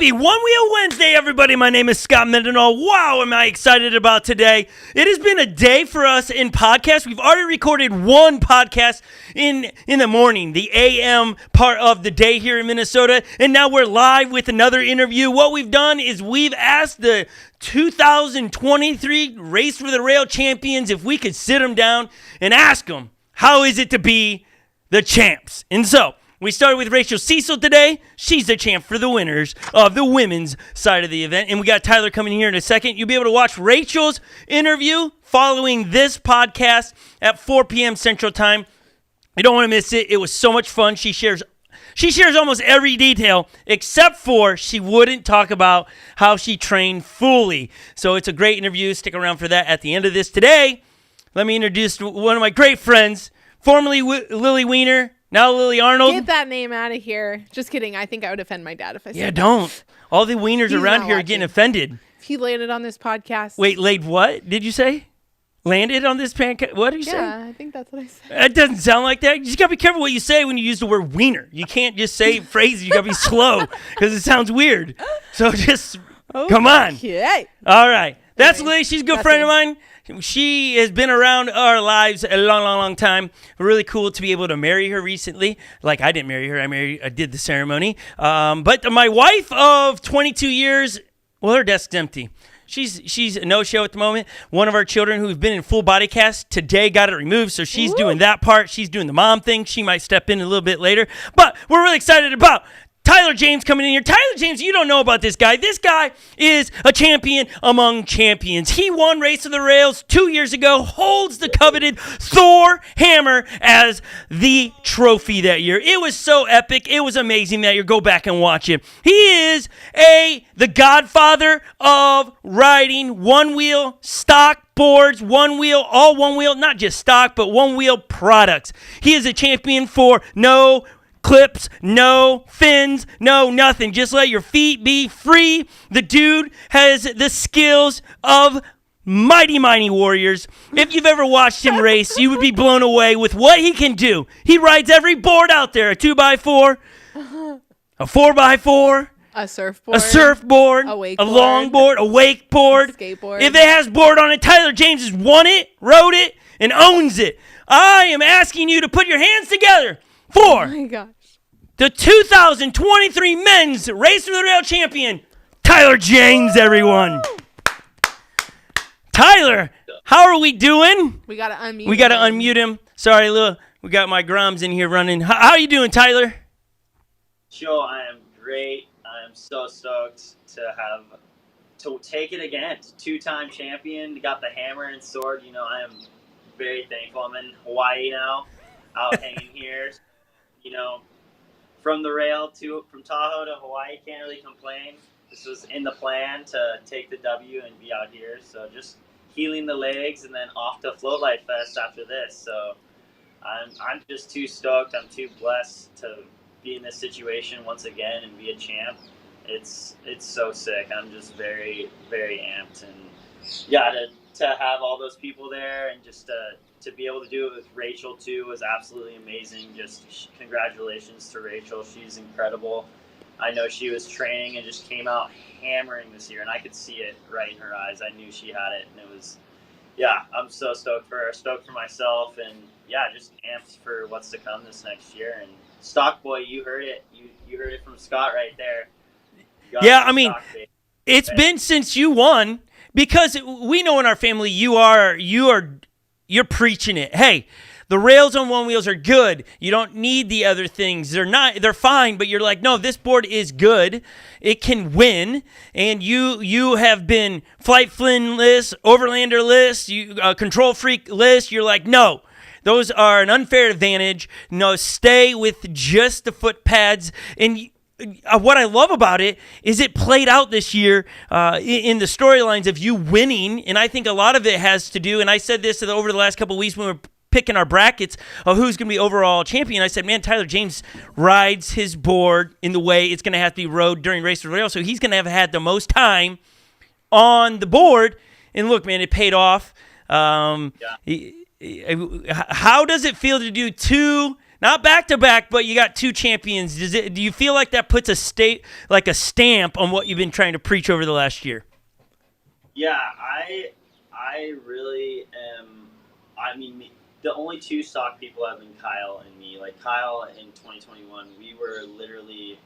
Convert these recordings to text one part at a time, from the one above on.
Happy One Wheel Wednesday, everybody. My name is Scott Mendenhall. Wow, am I excited about today. It has been a day for us in podcasts. We've already recorded one podcast in the morning, the AM part of the day here in Minnesota, and now we're live with another interview. What we've done is we've asked the 2023 Race for the Rail champions if we could sit them down and ask them, how is it to be the champs? And so, we started with Rachel Cecil today. She's the champ for the winners of the women's side of the event. And we got Tyler coming here in a second. You'll be able to watch Rachel's interview following this podcast at 4 p.m. Central Time. You don't want to miss it. It was so much fun. She shares almost every detail, except for she wouldn't talk about how she trained fully. So it's a great interview. Stick around for that at the end of this. Today, let me introduce one of my great friends, formerly Lily Weiner, now Lily Arnold. Get that name out of here. Just kidding. I think I would offend my dad if I said Yeah, don't. All the Wieners around here are getting offended. If he landed on this podcast. Wait, laid what? Did you say? Landed on this pancake? What did you say? Yeah, I think that's what I said. That doesn't sound like that. You just got to be careful what you say when you use the word wiener. You can't just say phrases. You got to be slow because it sounds weird. So just come on. Okay. All right. That's Anyway, Lily. She's a good friend of mine. She has been around our lives a long, long, long time. Really cool to be able to marry her recently. Like, I didn't marry her. I did the ceremony. But my wife of 22 years, well, her desk's empty. She's a no-show at the moment. One of our children who's been in full body cast today got it removed, so she's doing that part. She's doing the mom thing. She might step in a little bit later. But we're really excited about Tyler James coming in here. Tyler James, you don't know about this guy. This guy is a champion among champions. He won Race of the Rails 2 years ago, holds the coveted Thor hammer as the trophy that year. It was so epic. It was amazing that year. Go back and watch it. He is the godfather of riding one-wheel stock boards, all one-wheel, not just stock, but one-wheel products. He is a champion for no clips, no fins, no nothing. Just let your feet be free. The dude has the skills of mighty warriors. If you've ever watched him race, you would be blown away with what he can do. He rides every board out there, a 2x4, a 4x4, a surfboard, a surfboard, a longboard, a wakeboard, a skateboard. If it has board on it, Tyler James has won it, rode it, and owns it. I am asking you to put your hands together for oh my gosh, the 2023 Men's Race for the Rail champion, Tyler James, everyone. Tyler, how are we doing? We got to unmute We got to unmute him. Sorry, Lil. We got my Groms in here running. How are you doing, Tyler? Joe, I am great. I am so stoked to take it again. Two-time champion, got the hammer and sword. You know, I am very thankful. I'm in Hawaii now, out hanging here. You know, from Tahoe to Hawaii, can't really complain. This was in the plan to take the W and be out here. So just healing the legs and then off to Float Light Fest after this. So I'm just too stoked. I'm too blessed to be in this situation once again and be a champ. It's so sick. I'm just very, very amped. And yeah, to have all those people there and just to be able to do it with Rachel too was absolutely amazing. Just congratulations to Rachel. She's incredible. I know she was training and just came out hammering this year, and I could see it right in her eyes. I knew she had it, and it was, yeah, I'm so stoked for her, stoked for myself, and yeah, just amped for what's to come this next year. And Stock Boy, you heard it. You heard it from Scott right there. Yeah, I mean, it's been since you won, because we know in our family you're preaching it. Hey, the rails on one wheels are good. You don't need the other things. They're fine, but you're like, no, this board is good. It can win. And you have been Flight Flynn list, Overlander list, Control Freak list. You're like, no, those are an unfair advantage. No, stay with just the foot pads. And what I love about it is it played out this year in the storylines of you winning, and I think a lot of it has to do, and I said this over the last couple of weeks when we were picking our brackets of who's going to be overall champion. I said, man, Tyler James rides his board in the way it's going to have to be rode during Race for the Rail, so he's going to have had the most time on the board, and look, man, it paid off. How does it feel to do two Not back to back, but you got 2 champions. Do you feel like that puts a stamp on what you've been trying to preach over the last year? Yeah, I really am. I mean, the only 2 stock people have been Kyle and me. Like Kyle in 2021, we were literally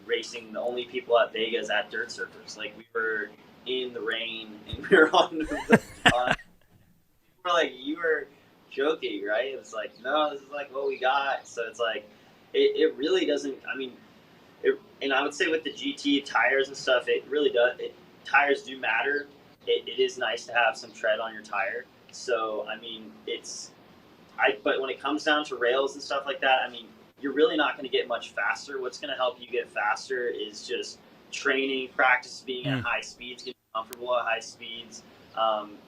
racing the only people at Vegas at dirt surfers. Like we were in the rain and we were on the we're like, you were joking, right? It's like, no, this is like what we got. So it's like it really doesn't, I mean, and I would say with the GT tires and stuff, it really does, tires do matter. It is nice to have some tread on your tire. So I mean, but when it comes down to rails and stuff like that, I mean, you're really not going to get much faster. What's going to help you get faster is just training, practice being at high speeds, getting comfortable at high speeds,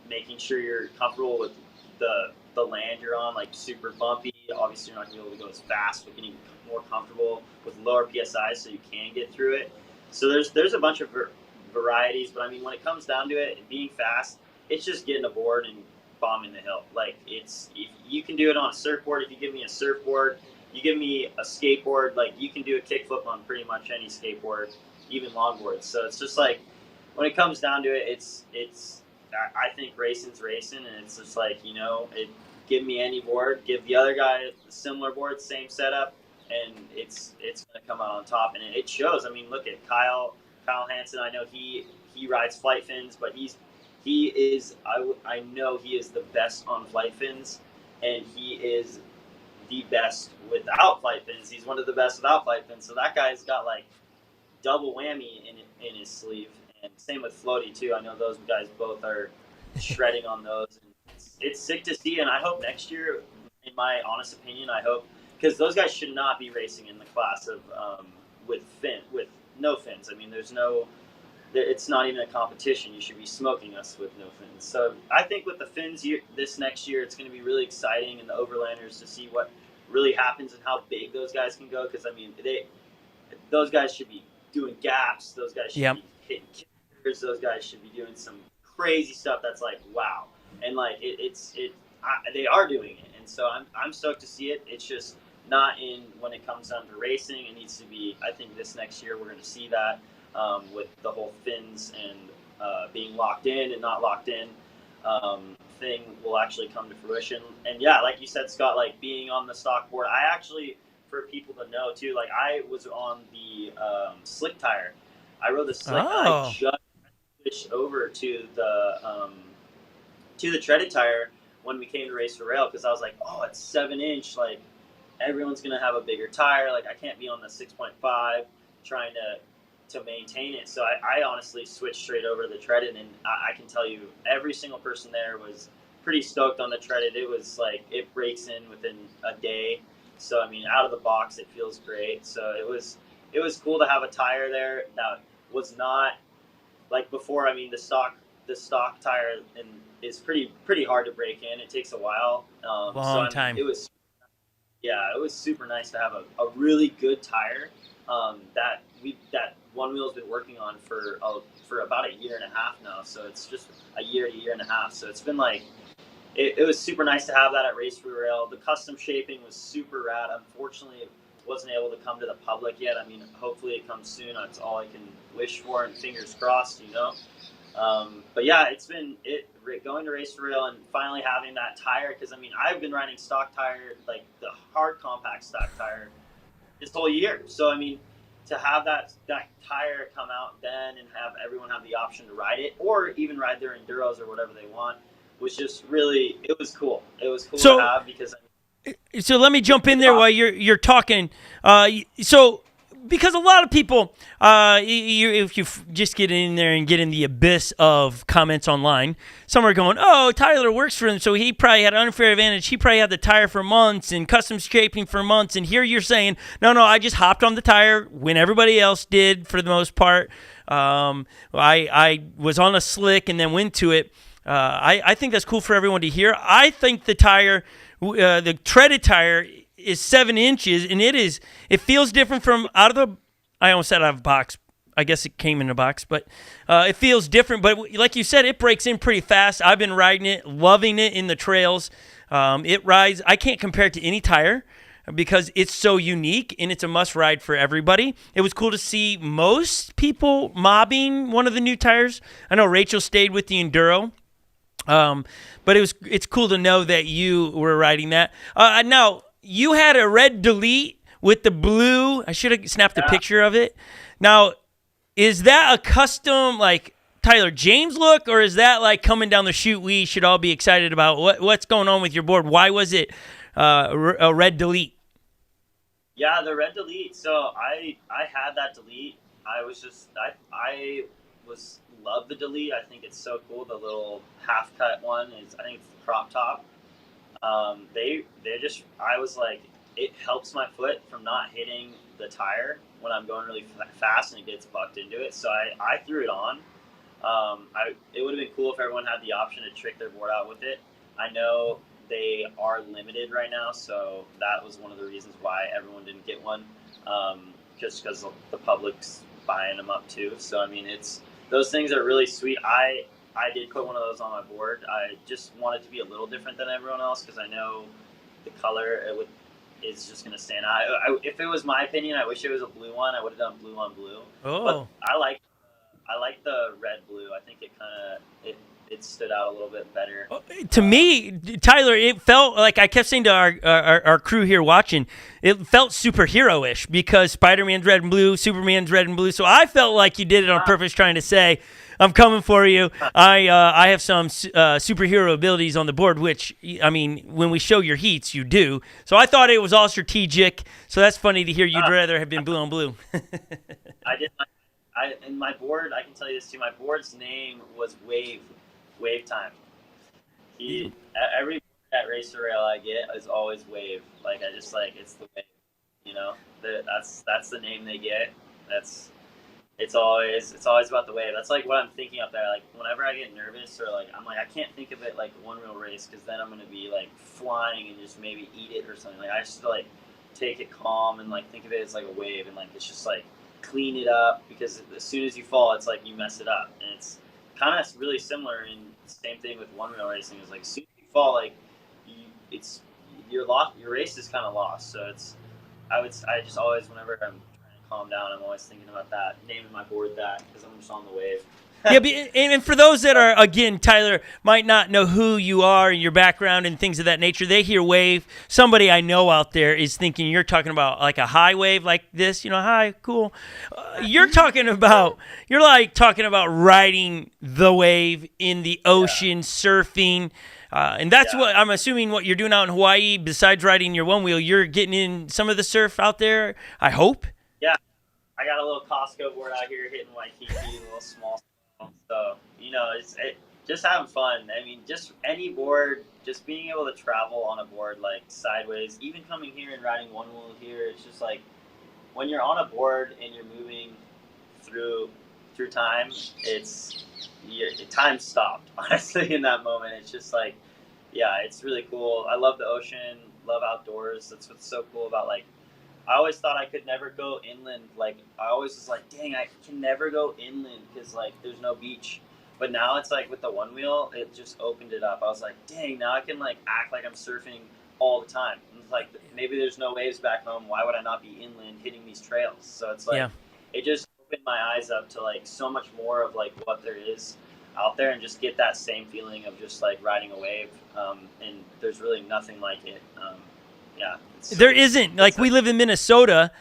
making sure you're comfortable with the land you're on, like super bumpy. Obviously, you're not going to be able to go as fast, but getting more comfortable with lower PSI so you can get through it. So there's a bunch of varieties, but I mean, when it comes down to it, being fast, it's just getting aboard and bombing the hill. Like if you can do it on a surfboard. If you give me a surfboard, you give me a skateboard, like you can do a kickflip on pretty much any skateboard, even longboards. So it's just like when it comes down to it, it's I think racing's racing, and it's just like, you know, give me any board, give the other guy a similar board, same setup, and it's gonna come out on top, and it shows. I mean, look at Kyle Hansen. I know he rides flight fins, but he is I know he is the best on flight fins, and he is the best without flight fins. He's one of the best without flight fins. So that guy's got like double whammy in his sleeve. And same with floaty too. I know those guys both are shredding on those. And it's sick to see, and I hope next year, in my honest opinion, I hope, because those guys should not be racing in the class of with no fins. I mean, it's not even a competition. You should be smoking us with no fins. So I think with the fins this next year, it's going to be really exciting, and the overlanders to see what really happens and how big those guys can go. Because I mean, those guys should be doing gaps. Those guys should be hitting kickers. Those guys should be doing some crazy stuff that's like wow. And like they are doing it, and so I'm stoked to see it. It's just not when it comes down to racing. It needs to be. I think this next year we're going to see that. With the whole fins and being locked in and not locked in thing will actually come to fruition. And yeah, like you said, Scott, like being on the stock board, I actually, for people to know too, like I was on the slick tire. I rode the slick. And I just switched over to the treaded tire when we came to race for rail, because I was like, oh, it's 7-inch. Like everyone's gonna have a bigger tire. Like I can't be on the 6.5 trying to maintain it. So I honestly switched straight over to the treaded, and I can tell you every single person there was pretty stoked on the treaded. It was like it breaks in within a day. So I mean, out of the box it feels great. So it was cool to have a tire there that was not like before. I mean, the stock tire is pretty hard to break in. It takes a while. Long time. It was super nice to have a really good tire that Onewheel's been working on for about a year and a half now. So it's just a year and a half. So it's been like, it was super nice to have that at Race for Rail. The custom shaping was super rad. Unfortunately, it wasn't able to come to the public yet. I mean, hopefully it comes soon. That's all I can wish for, and fingers crossed, you know. But yeah, it's been going to Race for Rail and finally having that tire, because I mean, I've been riding stock tire, like the hard compact stock tire, this whole year. So I mean, to have that tire come out then and have everyone have the option to ride it, or even ride their enduros or whatever they want, was just really, it was cool. It was cool to have, because so let me jump in there while you're talking. So because a lot of people, if you just get in there and get in the abyss of comments online, some are going, oh, Tyler works for him, so he probably had an unfair advantage. He probably had the tire for months and custom scraping for months. And here you're saying, no, I just hopped on the tire when everybody else did for the most part. I was on a slick and then went to it. I think that's cool for everyone to hear. I think the tire, the treaded tire, is 7 inches, and it feels different from out of the, I almost said out of a box. I guess it came in a box, but it feels different. But like you said, it breaks in pretty fast. I've been riding it, loving it in the trails. It rides. I can't compare it to any tire. because it's so unique and it's a must ride for everybody. It was cool to see most people mobbing one of the new tires. I know Rachel stayed with the Enduro. But it's cool to know that you were riding that. Now, you had a red delete with the blue. I should have snapped a picture of it. Now, is that a custom, like, Tyler James look, or is that like coming down the chute we should all be excited about? What's going on with your board? Why was it a red delete? Yeah, the red delete. So I had that delete. I love the delete. I think it's so cool. The little half cut one is, I think it's the crop top. I was like, it helps my foot from not hitting the tire when I'm going really fast and it gets bucked into it. So I threw it on. It would have been cool if everyone had the option to trick their board out with it. I know they are limited right now, so that was one of the reasons why everyone didn't get one, just because the public's buying them up too. So I mean, those things are really sweet. I did put one of those on my board. I just wanted to be a little different than everyone else because I know the color is just going to stand out. If it was my opinion, I wish it was a blue one. I would have done blue on blue. Oh. But I like the red blue. I think it stood out a little bit better. To me, Tyler, it felt like, I kept saying to our crew here watching, it felt superhero-ish because Spider-Man's red and blue, Superman's red and blue. So I felt like you did it on purpose, trying to say, I'm coming for you. I have some superhero abilities on the board, which, I mean, when we show your heats, you do. So I thought it was all strategic. So that's funny to hear you'd rather have been blue on blue. I did. And my board, I can tell you this too, my board's name was Wave Time. Every at Racer Rail I get is always Wave. Like, I just like, it's the wave, you know? That's the name they get. It's always about the wave. That's like what I'm thinking up there. Like, whenever I get nervous or like, I'm like, I can't think of it like one wheel race because then I'm going to be like flying and just maybe eat it or something. Like, I just like take it calm and like think of it as like a wave and like, it's just like clean it up because as soon as you fall, it's like you mess it up. And it's kind of really similar in the same thing with one wheel racing. Is like, as soon as you fall, like you're lost. Your race is kind of lost. So I just always, whenever I'm trying to calm down, I'm always thinking about that, naming my board that, because I'm just on the wave. Yeah, and for those that are, again, Tyler, might not know who you are and your background and things of that nature, they hear wave. Somebody I know out there is thinking you're talking about like a high wave like this, you know, hi, cool. You're talking about riding the wave in the ocean, surfing. And that's what I'm assuming what you're doing out in Hawaii, besides riding your one wheel, you're getting in some of the surf out there, I hope. Yeah, I got a little Costco board out here hitting Waikiki, a little small. So, you know, it's just having fun. I mean, just any board, just being able to travel on a board like sideways, even coming here and riding one wheel here, it's just like when you're on a board and you're moving through time, time stopped, honestly, in that moment. It's just like, yeah, it's really cool. I love the ocean, love outdoors. That's what's so cool about, like, I always thought I could never go inland. Like, I always was like, dang, I can never go inland because, like, there's no beach. But now it's like with the one wheel, it just opened it up. I was like, dang, now I can, like, act like I'm surfing all the time. And it's like, maybe there's no waves back home. Why would I not be inland hitting these trails? So it's like, It just opened my eyes up to, like, so much more of, like, what there is out there and just get that same feeling of just, like, riding a wave. And there's really nothing like it. Yeah. There isn't. Like, we live in Minnesota,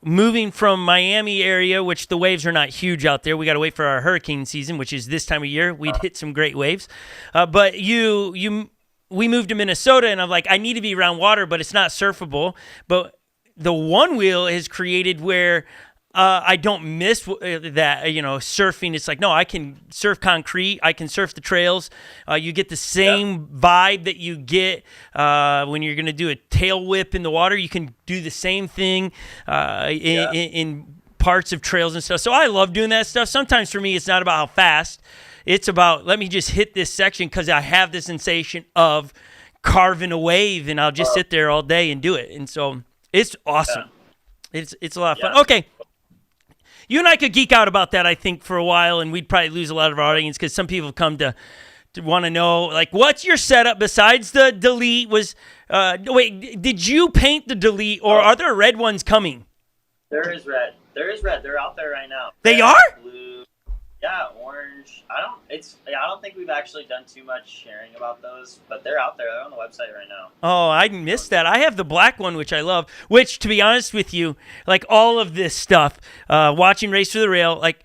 moving from Miami area, which the waves are not huge out there. We got to wait for our hurricane season, which is this time of year. We'd hit some great waves. But we moved to Minnesota, and I'm like, I need to be around water, but it's not surfable. But the one wheel is created where I don't miss that, you know, surfing. It's like, no, I can surf concrete. I can surf the trails. You get the same vibe that you get when you're going to do a tail whip in the water. You can do the same thing in parts of trails and stuff. So I love doing that stuff. Sometimes for me, it's not about how fast. It's about, let me just hit this section because I have the sensation of carving a wave, and I'll just sit there all day and do it. And so it's awesome. It's a lot of fun. Okay. You and I could geek out about that, I think, for a while, and we'd probably lose a lot of our audience because some people come to want to know, like, what's your setup besides the delete? Wait, did you paint the delete, or are there red ones coming? There is red. They're out there right now. They red, are? Blue. Yeah, orange. I don't think we've actually done too much sharing about those, but they're out there. They're on the website right now. Oh, I missed that. I have the black one, which I love, which, to be honest with you, like all of this stuff, watching Race to the Rail, like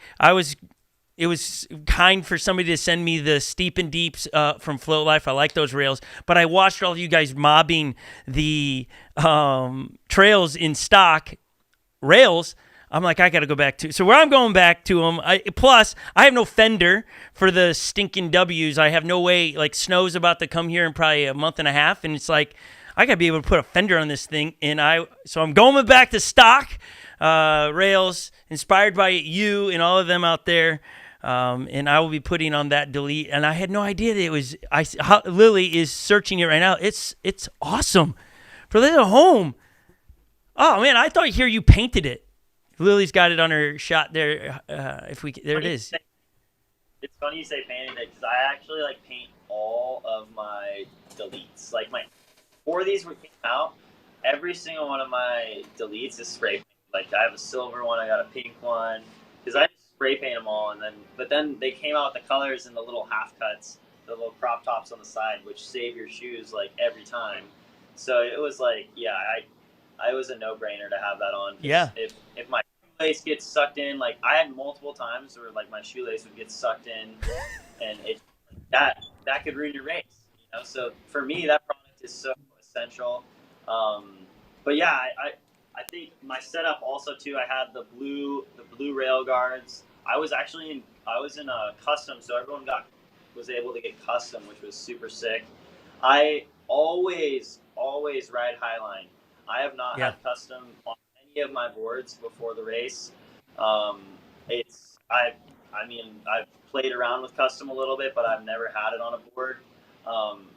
it was kind for somebody to send me the Steep and Deeps from Float Life. I like those rails, but I watched all of you guys mobbing the trails in stock rails. I'm like, I got to go back to. So where I'm going back to them, plus I have no fender for the stinking W's. I have no way, like snow's about to come here in probably a month and a half. And it's like, I got to be able to put a fender on this thing. So I'm going back to stock rails inspired by you and all of them out there. And I will be putting on that delete. And I had no idea that it was, Lily is searching it right now. It's awesome. For the home. Oh man, I thought here you painted it. Lily's got it on her shot there. There it is. It's funny you say painted it, because I actually like paint all of my deletes. Like before these came out, every single one of my deletes is spray painted. Like I have a silver one, I got a pink one, because I just spray paint them all, but then they came out with the colors and the little half cuts, the little crop tops on the side, which save your shoes like every time. So it was like, yeah, it was a no-brainer to have that on. Yeah. If my shoelace gets sucked in, like I had multiple times where like my shoelace would get sucked in, and that could ruin your race. You know, so for me that product is so essential. But yeah, I think my setup also too. I had the blue rail guards. I was in a custom, so everyone was able to get custom, which was super sick. I always ride Highline. I have not had custom on any of my boards before the race. I've played around with custom a little bit, but I've never had it on a board.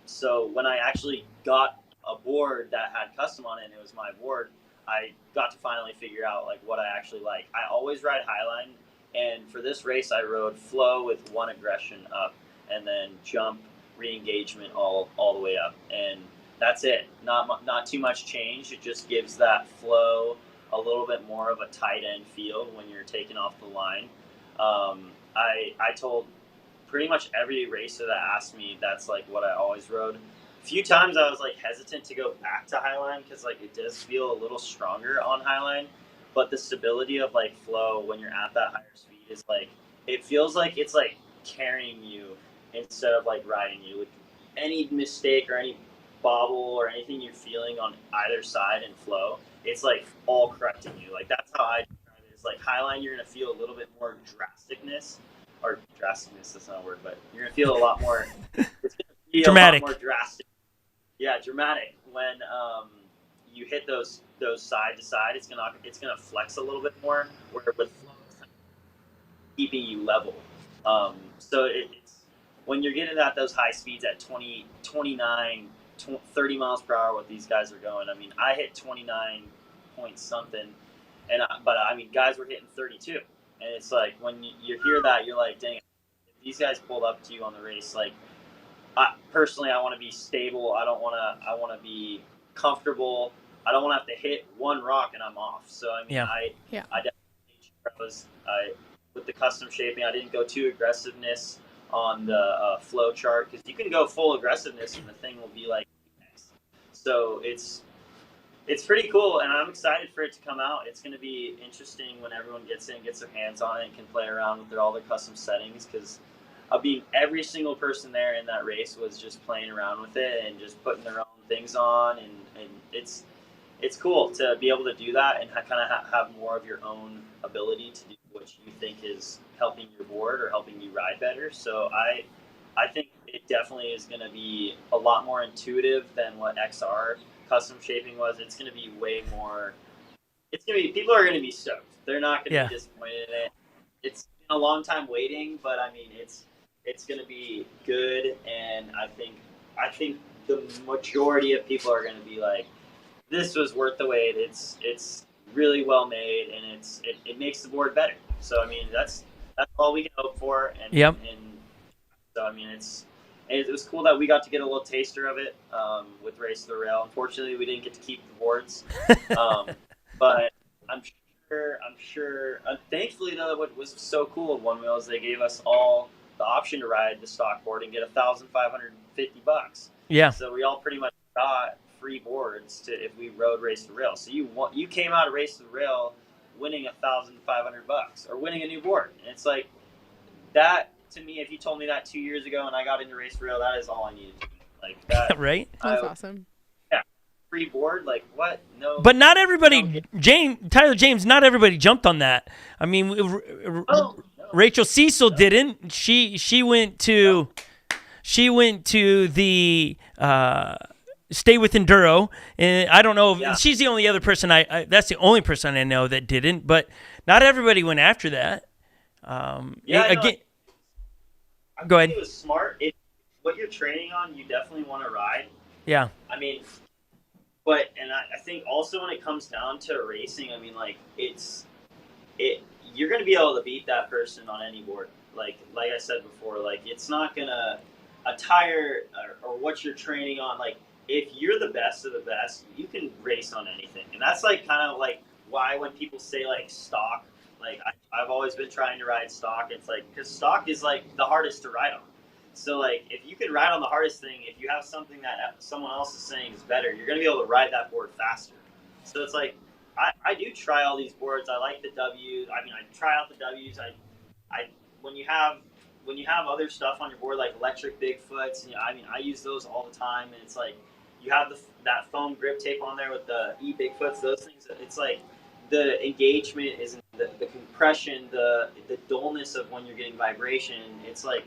So when I actually got a board that had custom on it and it was my board, I got to finally figure out like what I actually like. I always ride Highline, and for this race I rode flow with one aggression up, and then jump re-engagement all the way up, and that's it. Not too much change. It just gives that flow a little bit more of a tight end feel when you're taking off the line. I told pretty much every racer that asked me, that's like what I always rode. A few times I was like hesitant to go back to Highline because like it does feel a little stronger on Highline, but the stability of like flow when you're at that higher speed is like, it feels like it's like carrying you instead of like riding you. Like any mistake or any bobble or anything you're feeling on either side in flow, it's like all correcting you. Like that's how I describe it. It's like Highline, you're gonna feel a little bit more drasticness, that's not a word, but you're gonna feel a lot more. It's gonna feel dramatic. A lot more drastic. Yeah, dramatic. When you hit those side to side, it's gonna flex a little bit more. Where with flow, it's kind of keeping you level. So it's when you're getting at those high speeds at 20, 29. 30 miles per hour, what these guys are going. I mean, I hit 29 point something, but I mean, guys were hitting 32, and it's like when you hear that, you're like, dang, if these guys pulled up to you on the race, like, personally, I want to be stable. I want to be comfortable. I don't want to have to hit one rock and I'm off. So I mean, I definitely with the custom shaping, I didn't go too aggressiveness on the flow chart, because you can go full aggressiveness and the thing will be like X. So it's pretty cool, and I'm excited for it to come out. It's going to be interesting when everyone gets their hands on it and can play around with all their custom settings, because every single person there in that race was just playing around with it and just putting their own things on, and it's cool to be able to do that and kind of have more of your own ability to do what you think is helping your board or helping you ride better. So I think it definitely is going to be a lot more intuitive than what XR custom shaping was. It's going to be way more. People are going to be stoked. They're not going to be disappointed in it. It's been a long time waiting, but I mean it's going to be good, and I think the majority of people are going to be like, this was worth the wait. It's really well made, and it makes the board better. So I mean that's all we can hope for, and so I mean And it was cool that we got to get a little taster of it with Race to the Rail. Unfortunately, we didn't get to keep the boards, but I'm sure. Thankfully, though, what was so cool at Onewheel is they gave us all the option to ride the stock board and get $1,550. Yeah. So we all pretty much got free boards if we rode Race to the Rail. So you came out of Race to the Rail winning $1,500 or winning a new board, and it's like that. To me, if you told me that 2 years ago and I got into Race to the Rail, that is all I needed to do. Like that, right? That's awesome. Yeah, free board, like what? No. But not everybody, Tyler James, not everybody jumped on that. I mean, No. Rachel Cecil didn't. She went to the Stay with Enduro, and I don't know if she's the only other person that's the only person I know that didn't. But not everybody went after that. Again. Go ahead. It was smart. What you're training on, you definitely want to ride. Yeah. I mean, I think also when it comes down to racing, I mean, like you're gonna be able to beat that person on any board. Like I said before, like it's not gonna a tire or what you're training on. Like if you're the best of the best, you can race on anything, and that's like kind of like why when people say like stock. Like I've always been trying to ride stock. It's like because stock is like the hardest to ride on. So like if you can ride on the hardest thing, if you have something that someone else is saying is better, you're gonna be able to ride that board faster. So it's like I do try all these boards. I like the W's. I mean I try out the W's. I when you have other stuff on your board like electric Bigfoots. I mean I use those all the time, and it's like you have that foam grip tape on there with the Bigfoots. Those things. It's like. The engagement isn't the compression, the dullness of when you're getting vibration. It's like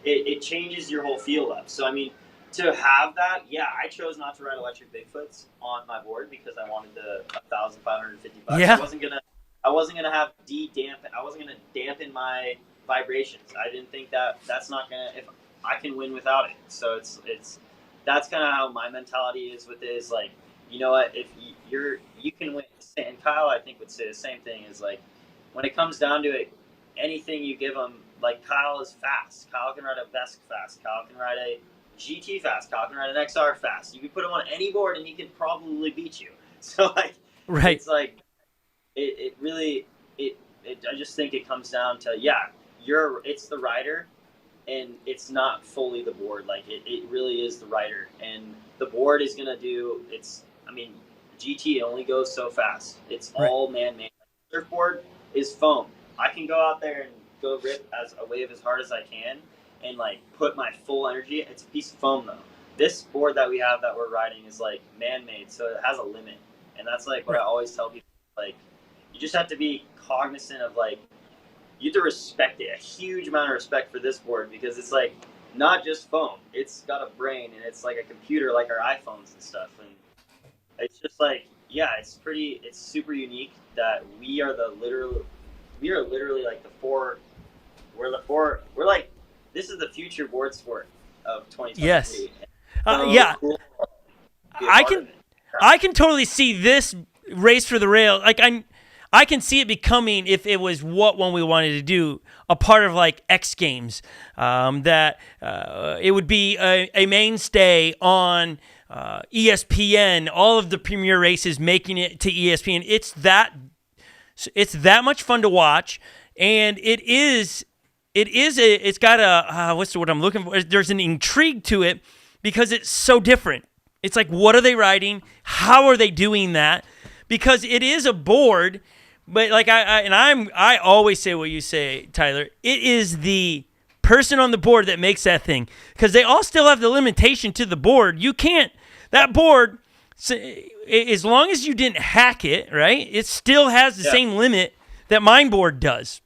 it changes your whole feel up. So I mean, to have that, I chose not to ride electric Bigfoots on my board because I wanted the $1,550. Yeah. I wasn't gonna have I wasn't gonna dampen my vibrations. I didn't think that's not gonna if I can win without it. So it's that's kind of how my mentality is with it. Is like, you know what, if you can win. And Kyle, I think, would say the same thing. Is like, when it comes down to it, anything you give him, like Kyle is fast. Kyle can ride a Vesk fast. Kyle can ride a GT fast. Kyle can ride an XR fast. You can put him on any board, and he can probably beat you. So like, right. It's like, it really, I just think it comes down to it's the rider, and it's not fully the board. Like it really is the rider, and the board is gonna do. GT only goes so fast. It's all man-made. Surfboard is foam. I can go out there and go rip a wave as hard as I can and like put my full energy. It's a piece of foam though. This board that we have that we're riding is like man-made, so it has a limit. And that's like what I always tell people. Like, you just have to be cognizant of like, you have to respect it. A huge amount of respect for this board because it's like not just foam. It's got a brain and it's like a computer like our iPhones and stuff. And it's just like, it's super unique that we are literally like we're like, this is the future board sport of 2023. Yes. So cool. I can totally see this Race for the Rail. Like I can see it becoming, if it was what one we wanted to do, a part of like X Games, that it would be a mainstay on ESPN, all of the premier races making it to ESPN. It's that much fun to watch, and it's got a what's the word I'm looking for? There's an intrigue to it because it's so different. It's like, what are they riding? How are they doing that? Because it is a board, but like I always say what you say, Tyler. It is the person on the board that makes that thing, because they all still have the limitation to the board. You can't. That board, as long as you didn't hack it, right? It still has the same limit that mine board does.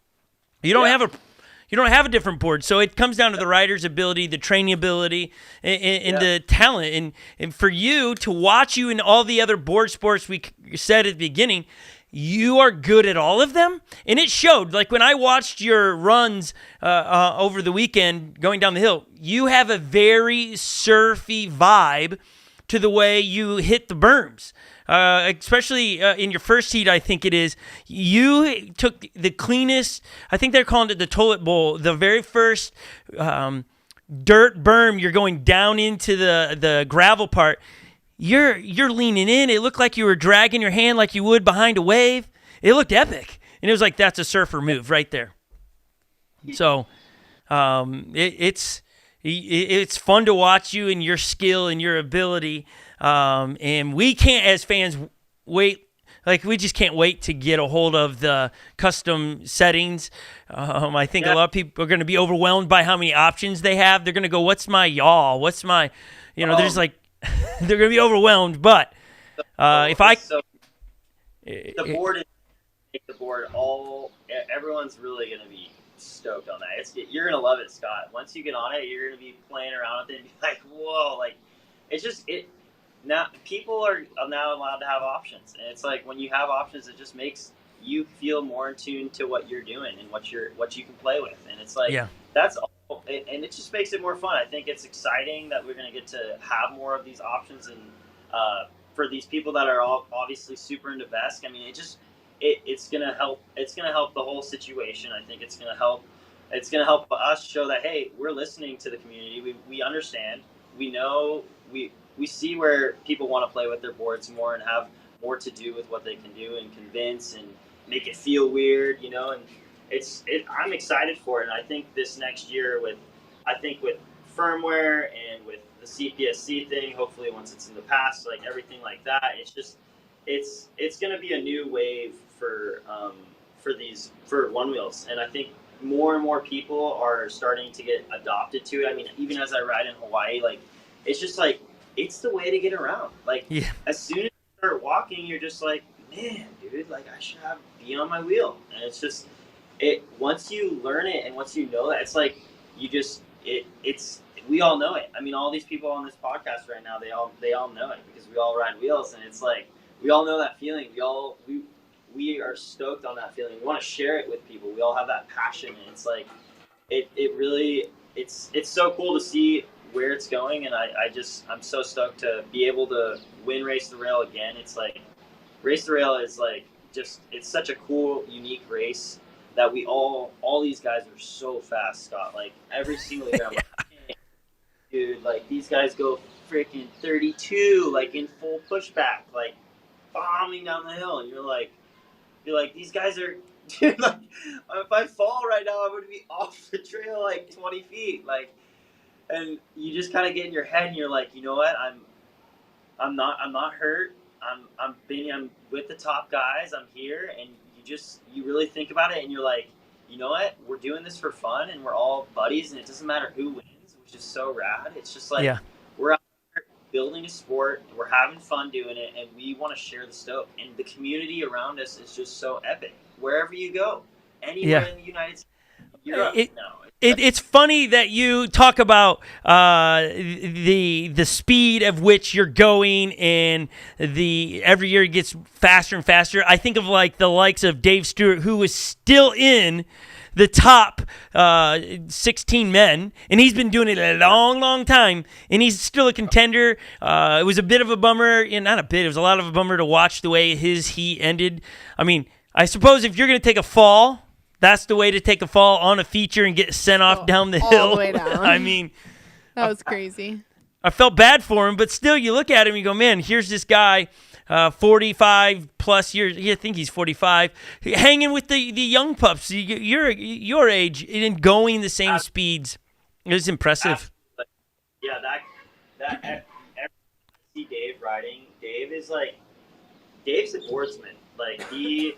You don't have a different board, so it comes down to the rider's ability, the training ability, and the talent. And for you to watch you in all the other board sports we said at the beginning, you are good at all of them, and it showed. Like when I watched your runs over the weekend going down the hill, you have a very surfy vibe to the way you hit the berms, especially in your first heat, I think it is. You took the cleanest, I think they're calling it the toilet bowl, the very first dirt berm, you're going down into the gravel part. You're leaning in. It looked like you were dragging your hand like you would behind a wave. It looked epic, and it was like that's a surfer move right there. So, it's fun to watch you and your skill and your ability, and we can't as fans wait. Like, we just can't wait to get a hold of the custom settings. I think a lot of people are going to be overwhelmed by how many options they have. They're going to go, what's my yaw? What's my, there's like, they're going to be overwhelmed. But if I... the board everyone's really going to be stoked on that. You're going to love it, Scott. Once you get on it, you're going to be playing around with it and be like, whoa, like, now people are now allowed to have options, and it's like when you have options, it just makes you feel more in tune to what you're doing and what you can play with, and it's like that's all, and it just makes it more fun. I think it's exciting that we're going to get to have more of these options, and for these people that are all obviously super into VESC, I mean, it's going to help. It's going to help the whole situation. I think it's going to help. It's going to help us show that, hey, we're listening to the community. We understand. We know. We see where people want to play with their boards more and have more to do with what they can do and convince and make it feel weird, and I'm excited for it. And I think this next year with firmware and with the CPSC thing, hopefully once it's in the past, like everything like that, it's going to be a new wave for Onewheels. And I think more and more people are starting to get adopted to it. I mean, even as I ride in Hawaii, like, it's just like, it's the way to get around. Like, as soon as you start walking, you're just like, man, dude, like, I should be on my wheel. And it's just, once you learn it and once you know that, it's like, we all know it. I mean, all these people on this podcast right now, they all know it because we all ride wheels, and it's like, we all know that feeling. We are stoked on that feeling. We want to share it with people. We all have that passion, and it's like, it's so cool to see where it's going, and I'm so stoked to be able to win Race the Rail again. It's like, Race the Rail is like, it's such a cool, unique race that all these guys are so fast, Scott. Like, every single year, I'm like, hey, dude, like, these guys go freaking 32, like, in full pushback, like, bombing down the hill, and you're like, these guys are, dude, like, if I fall right now, I'm gonna be off the trail like 20 feet, like. And you just kind of get in your head, and you're like, you know what? I'm not hurt. I'm with the top guys. I'm here, and you really think about it, and you're like, you know what? We're doing this for fun, and we're all buddies, and it doesn't matter who wins, which is so rad. It's just like, we're out here building a sport, and we're having fun doing it, and we want to share the stoke. And the community around us is just so epic. Wherever you go, anywhere in the United States, Europe, It's funny that you talk about the speed of which you're going, and every year it gets faster and faster. I think of like the likes of Dave Stewart, who is still in the top 16 men, and he's been doing it a long, long time, and he's still a contender. It was a bit of a bummer, not a bit, it was a lot of a bummer to watch the way his heat ended. I mean, I suppose if you're going to take a fall, that's the way to take a fall, on a feature and get sent off down the hill. All the way down. I mean, that was crazy. I felt bad for him, but still, you look at him, you go, man, here's this guy, 45 plus years. I think he's 45, hanging with the young pups. You're your age and going the same speeds. It was impressive. Yeah, that every time I see Dave riding, Dave's a boardsman. Like, he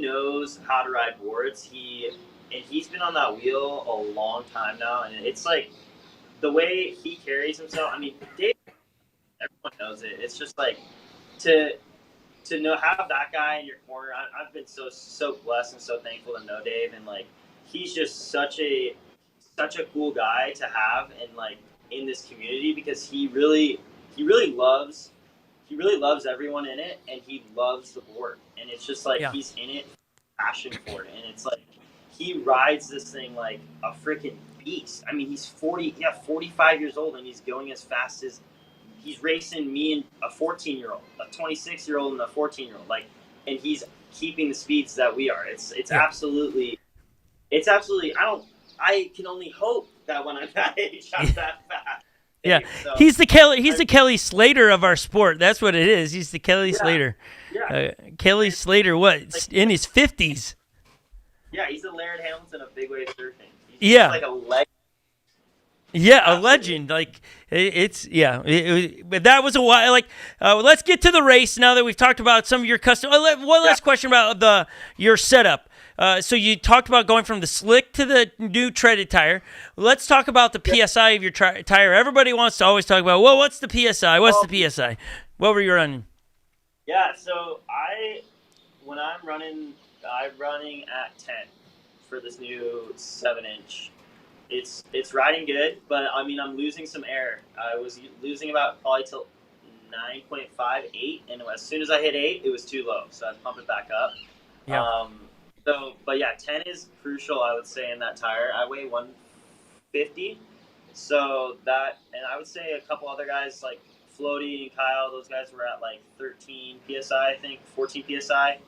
knows how to ride boards. He's been on that wheel a long time now, and it's like the way he carries himself. I mean, Dave, everyone knows it. It's just like to have that guy in your corner. I've been so blessed and so thankful to know Dave, and like, he's just such a cool guy to have, and like, in this community, because he really loves everyone in it, and he loves the board, and it's just like, he's in it, passion for it, and it's like, he rides this thing like a freaking beast. I mean, he's 45 years old, and he's going as fast as he's racing me and a 14-year-old, a 26-year-old and a 14-year-old, like, and he's keeping the speeds that we are. It's absolutely. I can only hope that when I'm that age, I'm that fast. Yeah, So, he's the Kelly Slater of our sport. That's what it is. He's the Kelly Slater. Yeah. Kelly Slater, what, in his 50s? Yeah, he's the Laird Hamilton of big wave surfing. He's Yeah. like a legend. Yeah, Absolutely. a legend. Like but that was a while. Like, let's get to the race now that we've talked about some of your custom. One last question about your setup. So you talked about going from the slick to the new treaded tire. Let's talk about the PSI of your tire. Everybody wants to always talk about, well, what's the PSI? What's the PSI? What were you running? Yeah, so when I'm running at 10 for this new 7-inch. It's riding good, but I mean I'm losing some air. I was losing about probably till 9.58, and as soon as I hit 8, it was too low, so I pump it back up. Yeah. But yeah, 10 is crucial, I would say, in that tire. I weigh 150, so that, and I would say a couple other guys like Floaty and Kyle, those guys were at like 13 psi, I think 14 psi.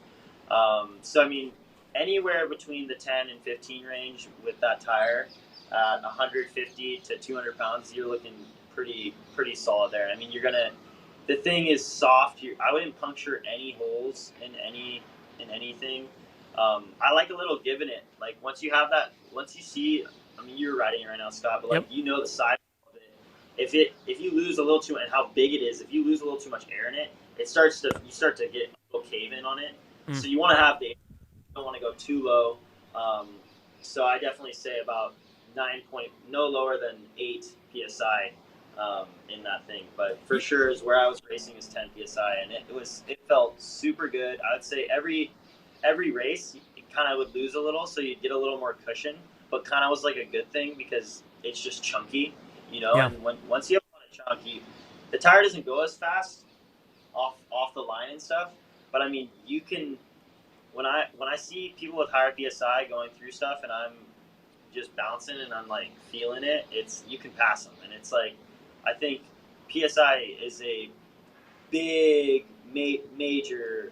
So I mean, anywhere between the 10 and 15 range with that tire. At 150 to 200 pounds, you're looking pretty solid there. I mean, the thing is soft. I wouldn't puncture any holes in anything. I like a little give in it. Like once you see, I mean, you're riding it right now, Scott, but like you know the size of it. If you lose a little too, and how big it is, if you lose a little too much air in it, you start to get a little cave in on it. So you want to have you don't want to go too low. So I definitely say about no lower than 8 psi in that thing, but for sure is where I was racing is 10 psi, and it felt super good. I would say every race it kind of would lose a little, so you'd get a little more cushion, but kind of was like a good thing because it's just chunky, and once you have a lot of chunk, the tire doesn't go as fast off the line and stuff, but I mean you can when I see people with higher psi going through stuff and I'm just bouncing and I'm like feeling it, you can pass them, and it's like I think PSI is a big major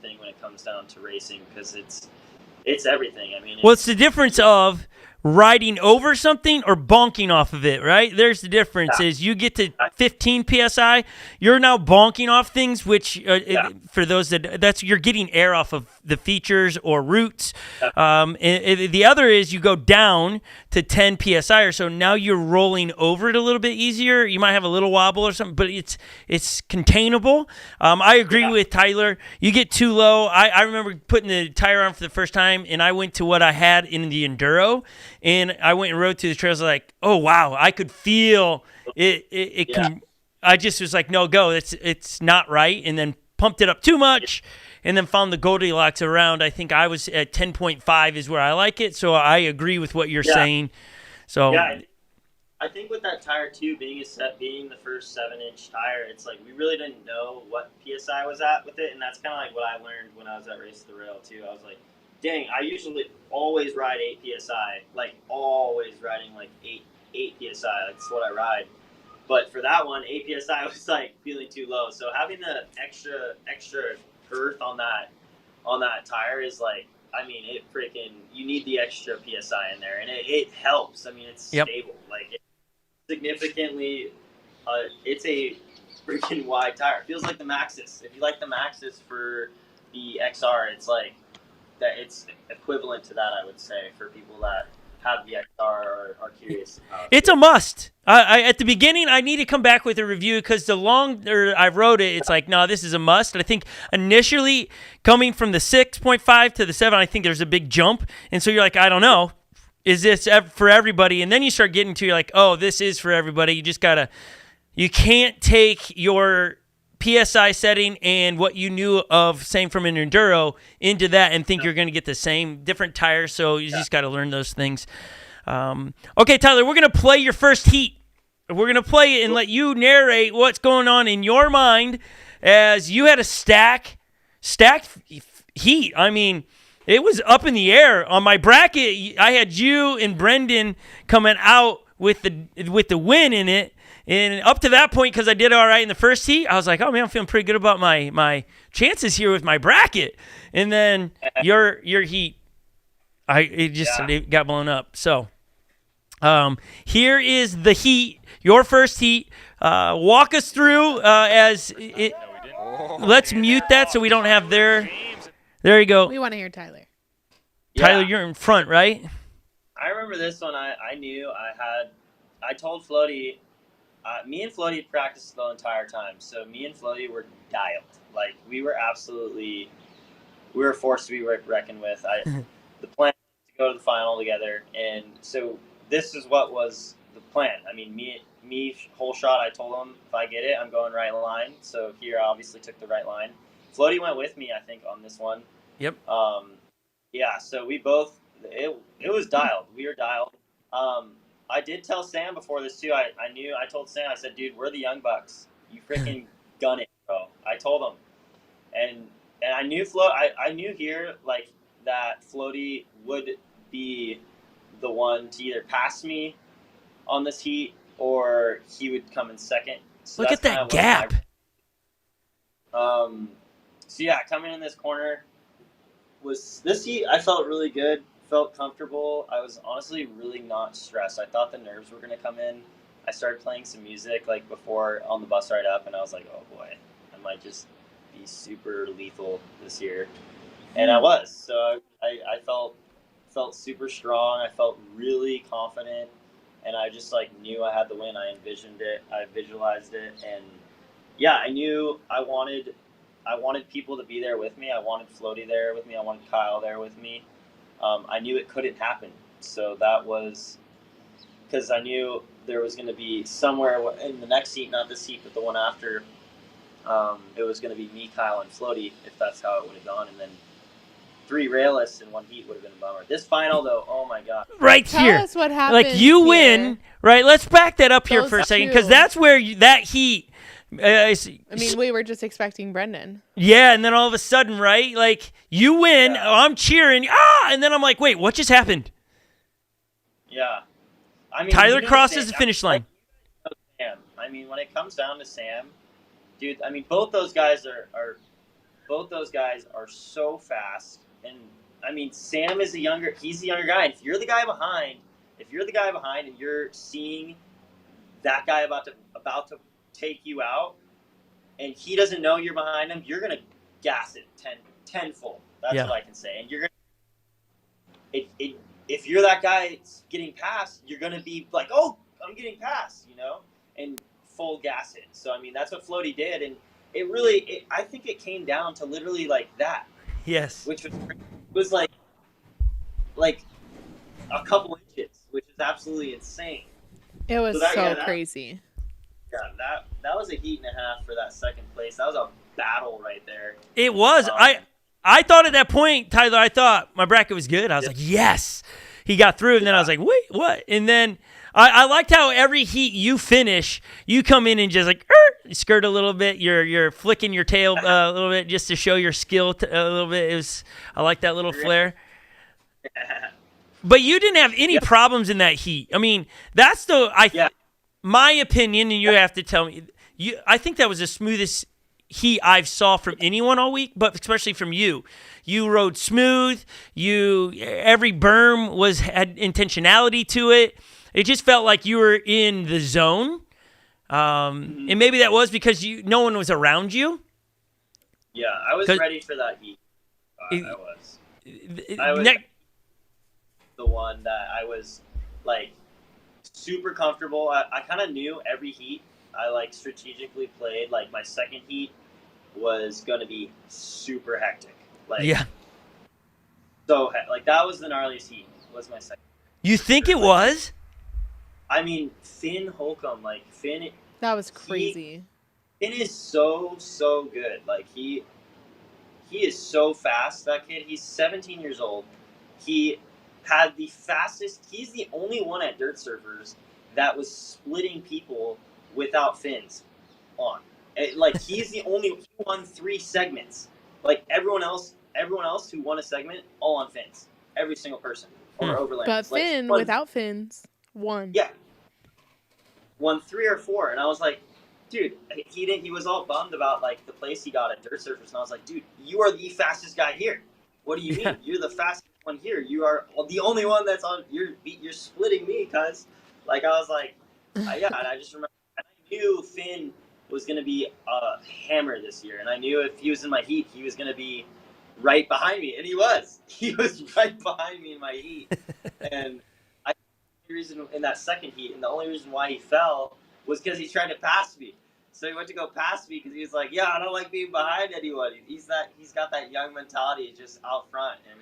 thing when it comes down to racing because it's everything. I mean, it's the difference of riding over something or bonking off of it, right? There's the difference is you get to 15 PSI, you're now bonking off things, which for those that's you're getting air off of the features or roots. And the other is you go down to 10 PSI or so. Now you're rolling over it a little bit easier. You might have a little wobble or something, but it's containable. I agree with Tyler. You get too low. I remember putting the tire on for the first time, and I went to what I had in the Enduro, and I went and rode to the trails like, oh, wow, I could feel it I just was like, no, go. It's not right, and then pumped it up too much, and then found the Goldilocks around. I think I was at 10.5 is where I like it, so I agree with what you're saying. So I think with that tire too, being the first 7-inch tire, it's like we really didn't know what PSI was at with it, and that's kind of like what I learned when I was at Race to the Rail too. I was like, dang, I usually always ride 8 PSI, like always riding like 8 PSI. That's what I ride. But for that one, 8 PSI was like feeling too low. So having the extra girth on that tire is like, I mean, you need the extra PSI in there, and it helps. I mean, it's stable. Like, significantly, it's a freaking wide tire. It feels like the Maxxis. If you like the Maxxis for the XR, it's like that. It's equivalent to that, I would say, for people that have the XR or are curious about. It's a must. At the beginning, I need to come back with a review because the longer I wrote it, it's like, no, this is a must. And I think initially coming from the 6.5 to the 7, I think there's a big jump. And so you're like, I don't know. Is this for everybody? And then you start getting to, you're like, oh, this is for everybody. You can't take your PSI setting and what you knew of, same from an Enduro, into that and think you're going to get the same different tires. So you just got to learn those things. Okay, Tyler, we're going to play your first heat. We're going to play it and let you narrate what's going on in your mind as you had a stacked heat. I mean, it was up in the air. On my bracket, I had you and Brendan coming out with the win in it. And up to that point, because I did all right in the first heat, I was like, oh, man, I'm feeling pretty good about my chances here with my bracket. And then your heat, it got blown up. So Here is the heat, your first heat. Walk us through as it. Let's mute that so we don't have their. There you go. We want to hear Tyler. Tyler, you're in front, right? I remember this one. I told Floaty, me and Floaty had practiced the entire time. So me and Floaty were dialed. Like, we were forced to be reckoned with. The plan was to go to the final together. And so this is what was the plan. I mean, me, whole shot, I told him, if I get it, I'm going right line. So here I obviously took the right line. Floaty went with me, I think, on this one. Yep. Yeah, so we both, it was dialed. We were dialed. I did tell Sam before this too. I told Sam, I said, dude, we're the Young Bucks. You freaking gun it, bro. I told him. And I knew I knew here, like, that Floaty would be the one to either pass me on this heat or he would come in second. So look at that gap. So yeah, coming in this corner was this heat. I felt really good, felt comfortable. I was honestly really not stressed. I thought the nerves were gonna come in. I started playing some music like before on the bus ride up, and I was like, oh boy, I might just be super lethal this year. And I was. So I felt super strong. I felt really confident, and I just like knew I had the win. I envisioned it. I visualized it, and yeah, I knew I wanted people to be there with me. I wanted Floaty there with me. I wanted Kyle there with me. I knew it couldn't happen. So that was because I knew there was going to be somewhere in the next heat, not this heat, but the one after, it was going to be me, Kyle, and Floaty, if that's how it would have gone. And then 3 railists in one heat would have been a bummer. This final, though, oh my God. Right Tell here. us what happened. Like, you win, right? Let's back that up here Those for a second, two. because that's where that heat. I mean, we were just expecting Brendan. Yeah, and then all of a sudden, right? Like, you win, Yeah. I'm cheering, and then I'm like, wait, what just happened? Yeah. I mean, Tyler you crosses the finish line. Sam. I mean, when it comes down to Sam, dude, I mean, both those guys are so fast. And I mean, Sam is he's the younger guy. And if you're the guy behind and you're seeing that guy about to take you out, and he doesn't know you're behind him, you're gonna gas it tenfold. That's what I can say. And you're gonna if you're that guy getting passed, you're gonna be like, oh, I'm getting passed, and full gas it. So I mean, that's what Floaty did, and I think it came down to literally like that. Yes. Which was like a couple inches, which is absolutely insane. It was crazy. Yeah, that was a heat and a half for that second place. That was a battle right there. It was. I thought at that point, Tyler, I thought my bracket was good. I was like, yes. He got through, and then I was like, wait, what? And then I liked how every heat you finish, you come in and just like skirt a little bit. You're flicking your tail a little bit just to show your skill a little bit. I like that little flair. But you didn't have any problems in that heat. I mean, that's my opinion, and you have to tell me. I think that was the smoothest heat I've saw from anyone all week, but especially from you. You rode smooth. Every berm had intentionality to it. It just felt like you were in the zone, and maybe that was because no one was around you. Yeah, I was ready for that heat. I was the one that I was like super comfortable. I kind of knew every heat. I like strategically played. Like my second heat was going to be super hectic. So like that was the gnarliest heat. Was my second. You think it was? I mean, Finn Holcomb, that was crazy. Finn is so good. Like he is so fast. That kid. He's 17 years old. He had the fastest. He's the only one at Dirt Surfers that was splitting people without fins on. He's the only. He won 3 segments. Like everyone else who won a segment, all on fins. Every single person or overland. But Finn without fins won. Yeah. Won 3 or 4, and I was like, dude, he was all bummed about like the place he got at Dirt Surfers, and I was like, dude, you are the fastest guy here. What do you mean? You're the fastest one here. You are the only one that's on. You're splitting me, cuz. Like I was like, yeah. And I just remember, and I knew Finn was gonna be a hammer this year, and I knew if he was in my heat, he was gonna be right behind me, and he was. He was right behind me in my heat, and the reason in that second heat, and the only reason why he fell was because he tried to pass me. So he went to go past me because he was like, "Yeah, I don't like being behind anyone." He's got that young mentality just out front, and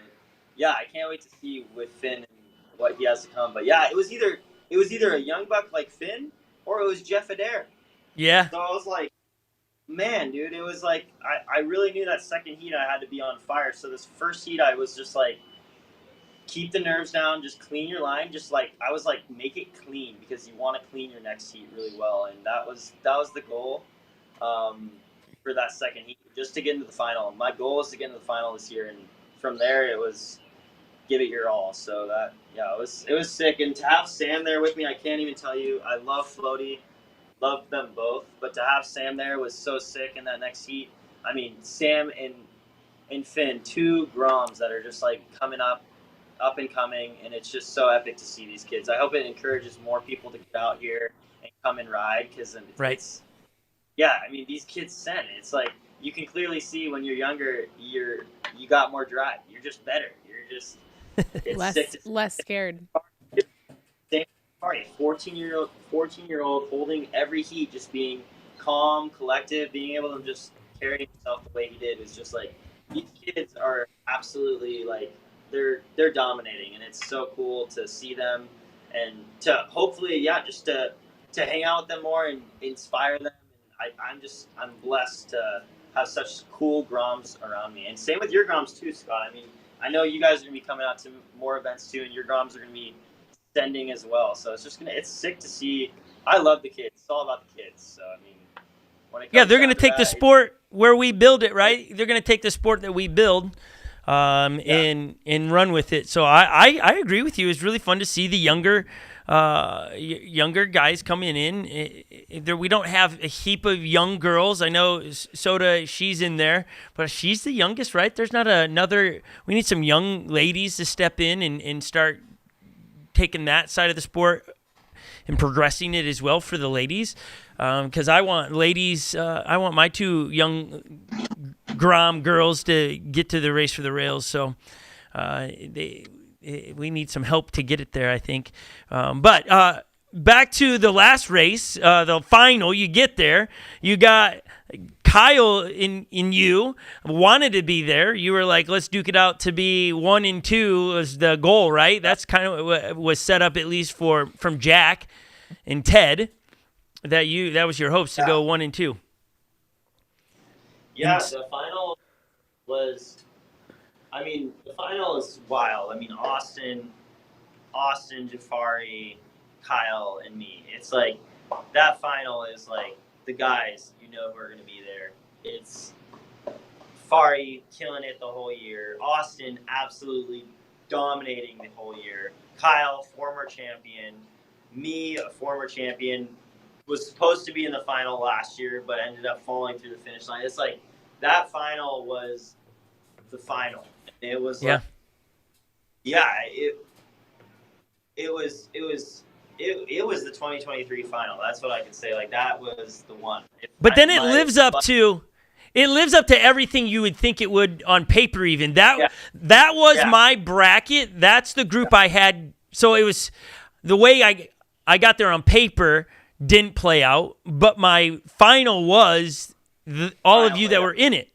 yeah, I can't wait to see with Finn and what he has to come. But yeah, it was either a young buck like Finn or it was Jeff Adair. Yeah. So I was like, man, dude, it was like I really knew that second heat I had to be on fire. So this first heat I was just like, keep the nerves down, just clean your line, just like I was like, make it clean because you want to clean your next heat really well, and that was the goal for that second heat, just to get into the final. My goal was to get into the final this year, and from there it was give it your all. So that it was sick, and to have Sam there with me, I can't even tell you. I love Floaty, love them both, but to have Sam there was so sick in that next heat. I mean, Sam and Finn, two Groms that are just like coming up and coming, and it's just so epic to see these kids. I hope it encourages more people to get out here and come and ride, because I mean, these kids send. It's like you can clearly see when you're younger, you got more drive. You're just better. You're just less scared. Same party, 14-year-old holding every heat, just being calm, collective, being able to just carry himself the way he did. Is just like, these kids are absolutely like, they're dominating, and it's so cool to see them and to hopefully just to hang out with them more and inspire them. And I'm blessed to have such cool Groms around me, and same with your Groms too, Scott. I mean, I know you guys are gonna be coming out to more events too, and your Groms are gonna be sending as well. So it's sick to see. I love the kids. It's all about the kids. So I mean, when it comes they're gonna take the sport where we build it, right? They're gonna take the sport that we build. And run with it. So I agree with you. It's really fun to see the younger guys coming in. We don't have a heap of young girls. I know Soda, she's in there, but she's the youngest, right? There's not another. We need some young ladies to step in and start taking that side of the sport and progressing it as well for the ladies. Because I want ladies, I want my two young Grom girls to get to the race for the rails. So we need some help to get it there, I think. But back to the last race, the final, you get there. You got Kyle in you, wanted to be there. You were like, let's duke it out to be 1 and 2 was the goal, right? That's kind of what was set up, at least from Jack and Ted. That was your hopes to go 1 and 2. Yeah, the final was. I mean, the final is wild. I mean, Austin, Jafari, Kyle, and me. It's like that final is like the guys who are going to be there. It's Fari killing it the whole year. Austin absolutely dominating the whole year. Kyle, former champion. Me, a former champion. Was supposed to be in the final last year, but ended up falling through the finish line. It's like that final was the final. It was it was the 2023 final. That's what I can say. Like, that was the one. But then it lives up to everything you would think it would on paper. Even that was my bracket. That's the group I had. So it was the way I got there on paper. Didn't play out, but my final was all of you that were in it.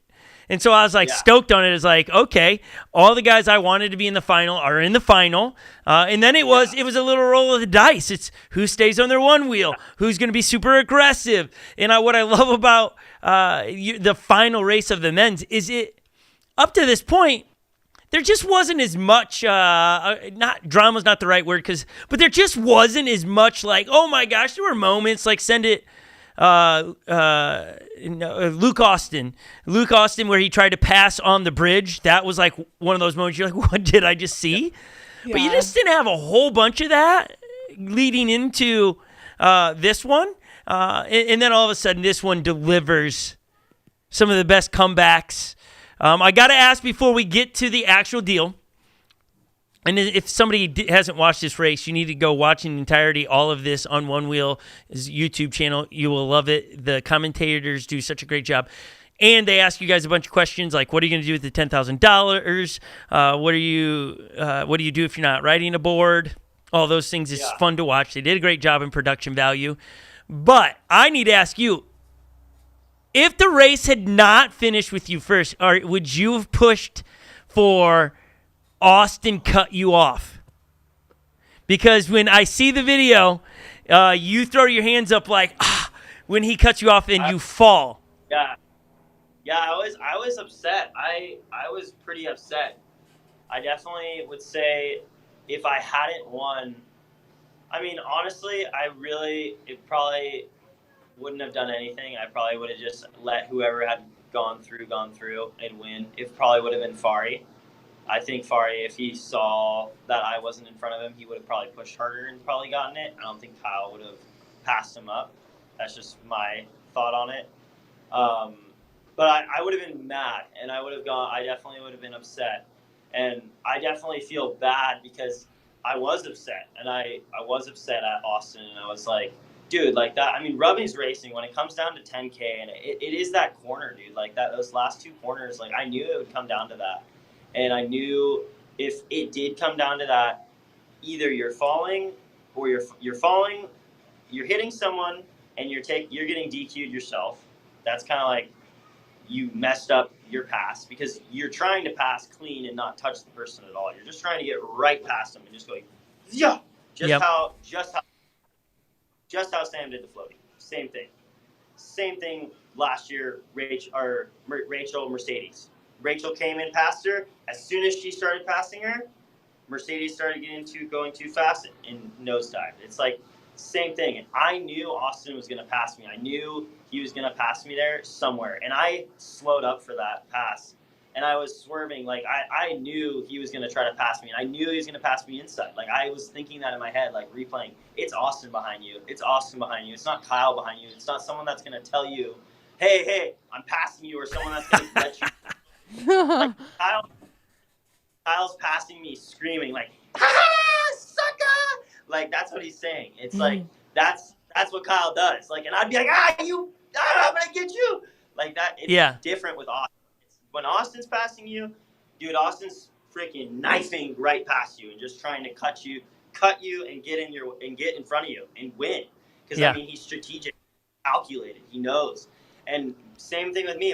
And so I was like stoked on it. It's like, okay, all the guys I wanted to be in the final are in the final. And then it was a little roll of the dice. It's who stays on their one wheel, who's going to be super aggressive. And what I love about the final race of the men's is it up to this point, there just wasn't as much, not drama's not the right word, but there just wasn't as much like, oh my gosh, there were moments like Luke Austin where he tried to pass on the bridge. That was like one of those moments you're like, what did I just see? Yeah. But you just didn't have a whole bunch of that leading into this one. And then all of a sudden this one delivers some of the best comebacks. I got to ask before we get to the actual deal, And if somebody hasn't watched this race, you need to go watch in entirety all of this on Onewheel YouTube channel. You will love it. The commentators do such a great job. And they ask you guys a bunch of questions like, what are you going to do with the $10,000? What do you do if you're not riding a board? All those things is fun to watch. They did a great job in production value. But I need to ask you, if the race had not finished with you first, or would you have pushed for Austin cut you off? Because when I see the video, you throw your hands up like when he cuts you off and you fall. Yeah, I was upset. I was pretty upset. I definitely would say if I hadn't won, I mean, honestly, it probably wouldn't have done anything. I probably would have just let whoever had gone through and win. It probably would have been Fari. I think Fari, if he saw that I wasn't in front of him, he would have probably pushed harder and probably gotten it. I don't think Kyle would have passed him up. That's just my thought on it. But I would have been mad, and I definitely would have been upset. And I definitely feel bad because I was upset, and I was upset at Austin, and I was like, dude, like that. I mean, Rubbing's racing, when it comes down to 10K, and it is that corner, dude. Like those last two corners, like I knew it would come down to that. And I knew if it did come down to that, either you're falling or you're falling, you're hitting someone, and you're getting DQ'd yourself. That's kind of like you messed up your pass because you're trying to pass clean and not touch the person at all. You're just trying to get right past them and just going, yeah, just how Sam did the floaty. Same thing last year. Rachel Mercedes. Rachel came in past her. As soon as she started passing her, Mercedes started going too fast and nosedive. It's like same thing. And I knew Austin was going to pass me. I knew he was going to pass me there somewhere. And I slowed up for that pass. And I was swerving. Like, I knew he was going to try to pass me. And I knew he was going to pass me inside. Like, I was thinking that in my head, like, replaying. It's Austin behind you. It's Austin behind you. It's not Kyle behind you. It's not someone that's going to tell you, hey, I'm passing you, or someone that's going to let you. Like, Kyle's passing me screaming, like, ha, sucker! Like, that's what he's saying. It's like, that's what Kyle does. Like, and I'd be like, I'm going to get you. Like that. It's different with Austin. When Austin's passing you, dude, Austin's freaking knifing right past you and just trying to cut you and get in front of you and win. Because I mean, he's strategic, calculated, he knows. And same thing with me.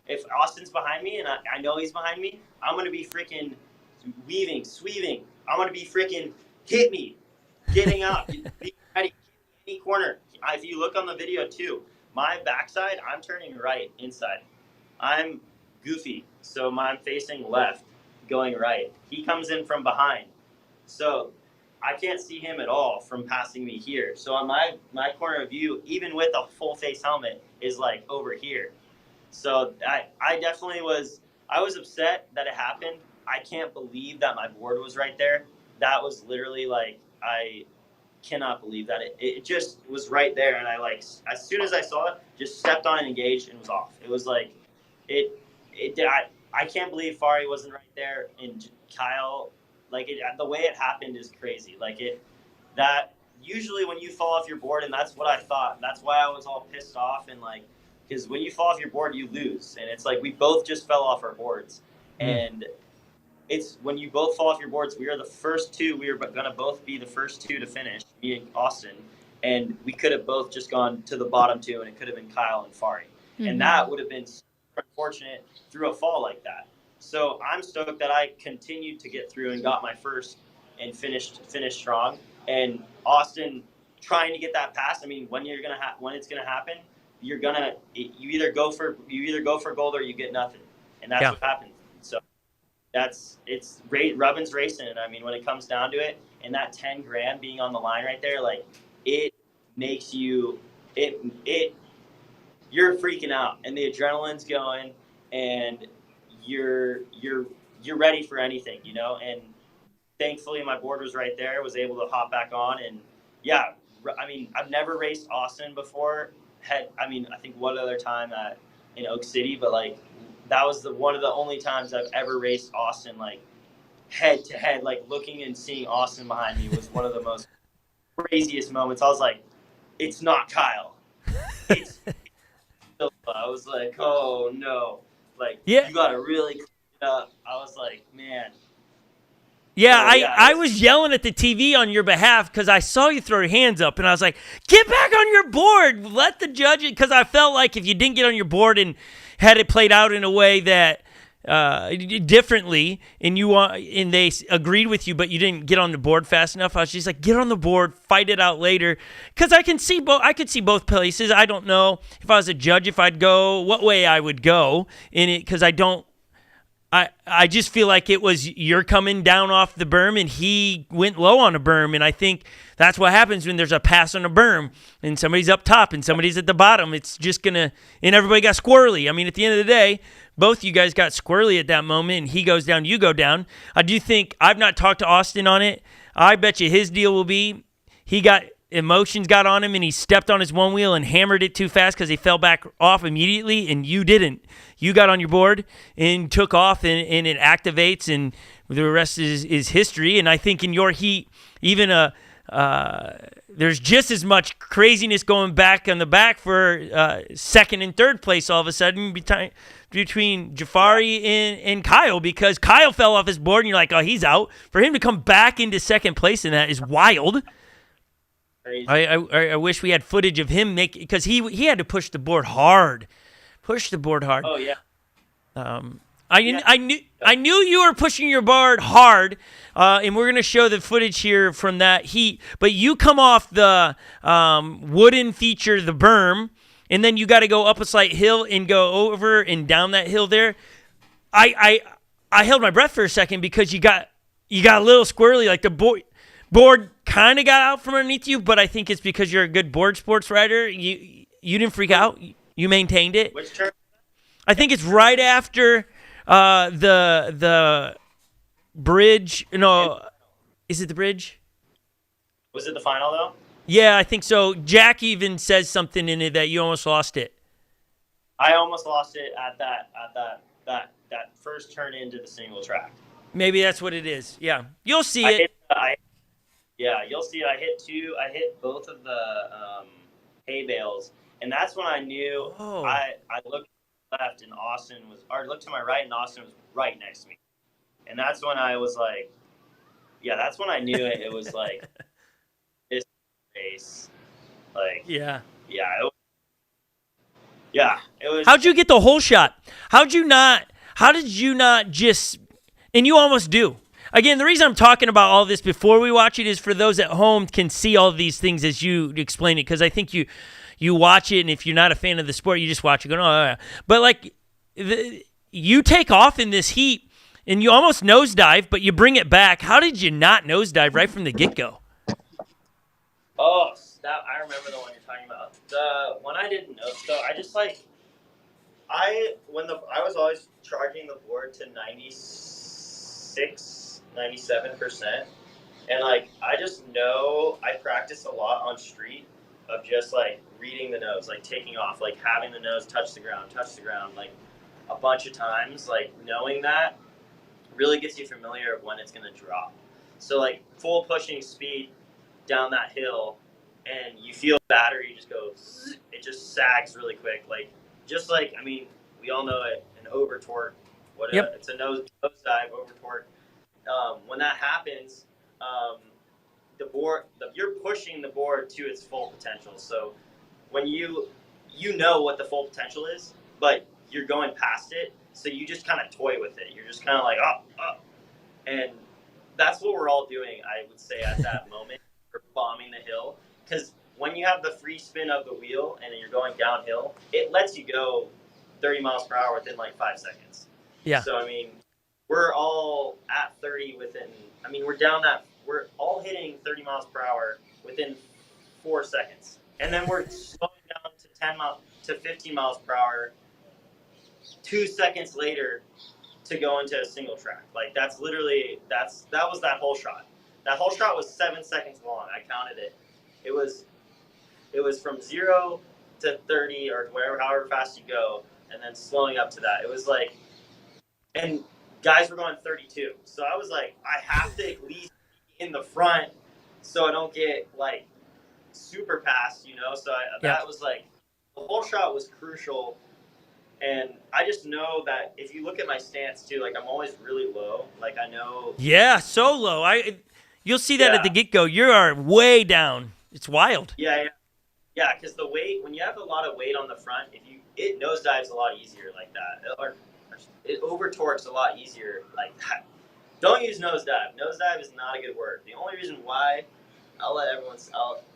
If Austin's behind me and I know he's behind me, I'm gonna be freaking weaving, sweeving. I'm gonna be freaking hit me, getting up, be ready, any corner. If you look on the video too, my backside, I'm turning right inside. I'm goofy, so I'm facing left, going right. He comes in from behind, so I can't see him at all from passing me here. So on my corner of view, even with a full face helmet, is like over here. So I definitely was upset that it happened. I can't believe that my board was right there. That was literally like, I cannot believe that it just was right there. And I like, as soon as I saw it, just stepped on it, engaged, and was off. It was like, I can't believe Fari wasn't right there. And Kyle, like the way it happened is crazy. Like that usually when you fall off your board, and that's what I thought. That's why I was all pissed off and like, because when you fall off your board, you lose. And it's like we both just fell off our boards. And it's when you both fall off your boards, we are the first two. We were going to both be the first two to finish, me and Austin. And we could have both just gone to the bottom two, and it could have been Kyle and Fari. And that would have been unfortunate through a fall like that. So I'm stoked that I continued to get through and got my first and finished strong. And Austin trying to get that pass. I mean, when it's gonna happen, you either go for gold or you get nothing, and that's what happens. So it's great. Rubbin's racing, and I mean, when it comes down to it, and that 10 grand being on the line right there, like it makes you you're freaking out, and the adrenaline's going, and you're ready for anything, you know. And thankfully, my board was right there. Was able to hop back on, and I mean, I've never raced Austin before. I think one other time in Oak City, but like that was one of the only times I've ever raced Austin like head to head, like looking and seeing Austin behind me was one of the most craziest moments. I was like, it's not Kyle. It's I was like, oh no. Like, Yeah. you got to really clean it up. I was like, man. Yeah, So, yeah, I was yelling at the TV on your behalf because I saw you throw your hands up, and I was like, get back on your board. Let the judge it, because I felt like if you didn't get on your board and had it played out in a way that differently, and they agreed with you, but you didn't get on the board fast enough, I was just like, get on the board, fight it out later, because I could see both places. I don't know if I was a judge if I'd go what way I would go in it, because I just feel like it was you're coming down off the berm and he went low on a berm, and I think that's what happens when there's a pass on a berm and somebody's up top and somebody's at the bottom. It's just and everybody got squirrely. I mean, at the end of the day, both you guys got squirrely at that moment, and he goes down, you go down. I do think, I've not talked to Austin on it. I bet you his deal will be emotions got on him and he stepped on his one wheel and hammered it too fast because he fell back off immediately, and you didn't. You got on your board and took off, and it activates, and the rest is history. And I think in your heat, even there's just as much craziness going back on the back for second and third place all of a sudden between Jafari and Kyle, because Kyle fell off his board and you're like, oh, he's out. For him to come back into second place in that is wild. I wish we had footage of him because he had to push the board hard. Oh yeah. I knew you were pushing your board hard, and we're gonna show the footage here from that heat. But you come off the wooden feature, the berm, and then you got to go up a slight hill and go over and down that hill there. I held my breath for a second because you got a little squirrely, like the board kind of got out from underneath you, but I think it's because you're a good board sports rider. You didn't freak out. You maintained it. Which turn? I think it's right after the bridge. No, is it the bridge? Was it the final though? Yeah, I think so. Jack even says something in it that you almost lost it. I almost lost it at that first turn into the single track. Maybe that's what it is. Yeah, you'll see it. You'll see it. I hit both of the hay bales, and that's when I knew. Oh. I looked left and looked to my right and Austin was right next to me, and that's when I was like, that's when I knew it. It was like this race, like Yeah. It was. How'd you get the whole shot? How did you not just? And you almost do. Again, the reason I'm talking about all this before we watch it is for those at home can see all these things as you explain it, because I think you watch it, and if you're not a fan of the sport, you just watch it going, oh, yeah. But like you take off in this heat, and you almost nosedive, but you bring it back. How did you not nosedive right from the get-go? Oh, I remember the one you're talking about. The one I didn't know. So I just I was always charging the board to 97%, and like I just know I practice a lot on street of just like reading the nose, like taking off, like having the nose touch the ground like a bunch of times, like knowing that really gets you familiar of when it's going to drop. So like full pushing speed down that hill, and you feel battery just goes, it just sags really quick, like just like, I mean, we all know it, an over torque, Yep. It's a nose dive over torque. When that happens, the board, you're pushing the board to its full potential. So when you know what the full potential is, but you're going past it, so you just kind of toy with it. You're just kind of like, oh. And that's what we're all doing, I would say, at that moment for bombing the hill. Because when you have the free spin of the wheel and you're going downhill, it lets you go 30 miles per hour within like 5 seconds. Yeah. So, I mean, we're all at 30 we're all hitting 30 miles per hour within 4 seconds. And then we're slowing down to 15 miles per hour 2 seconds later to go into a single track. Like that was that whole shot. That whole shot was 7 seconds long. I counted it. It was from 0 to 30 or however fast you go, and then slowing up to that. It was like, and guys were going 32. So I was like, I have to at least be in the front so I don't get like super fast, So that was like the whole shot was crucial. And I just know that if you look at my stance too, like I'm always really low. Like I know. Yeah, so low. You'll see that at the get-go. You are way down. It's wild. Yeah, because the weight, when you have a lot of weight on the front, it nosedives a lot easier like that, or it over torques a lot easier like that. Don't use nosedive. Nosedive is not a good word. The only reason why, I'll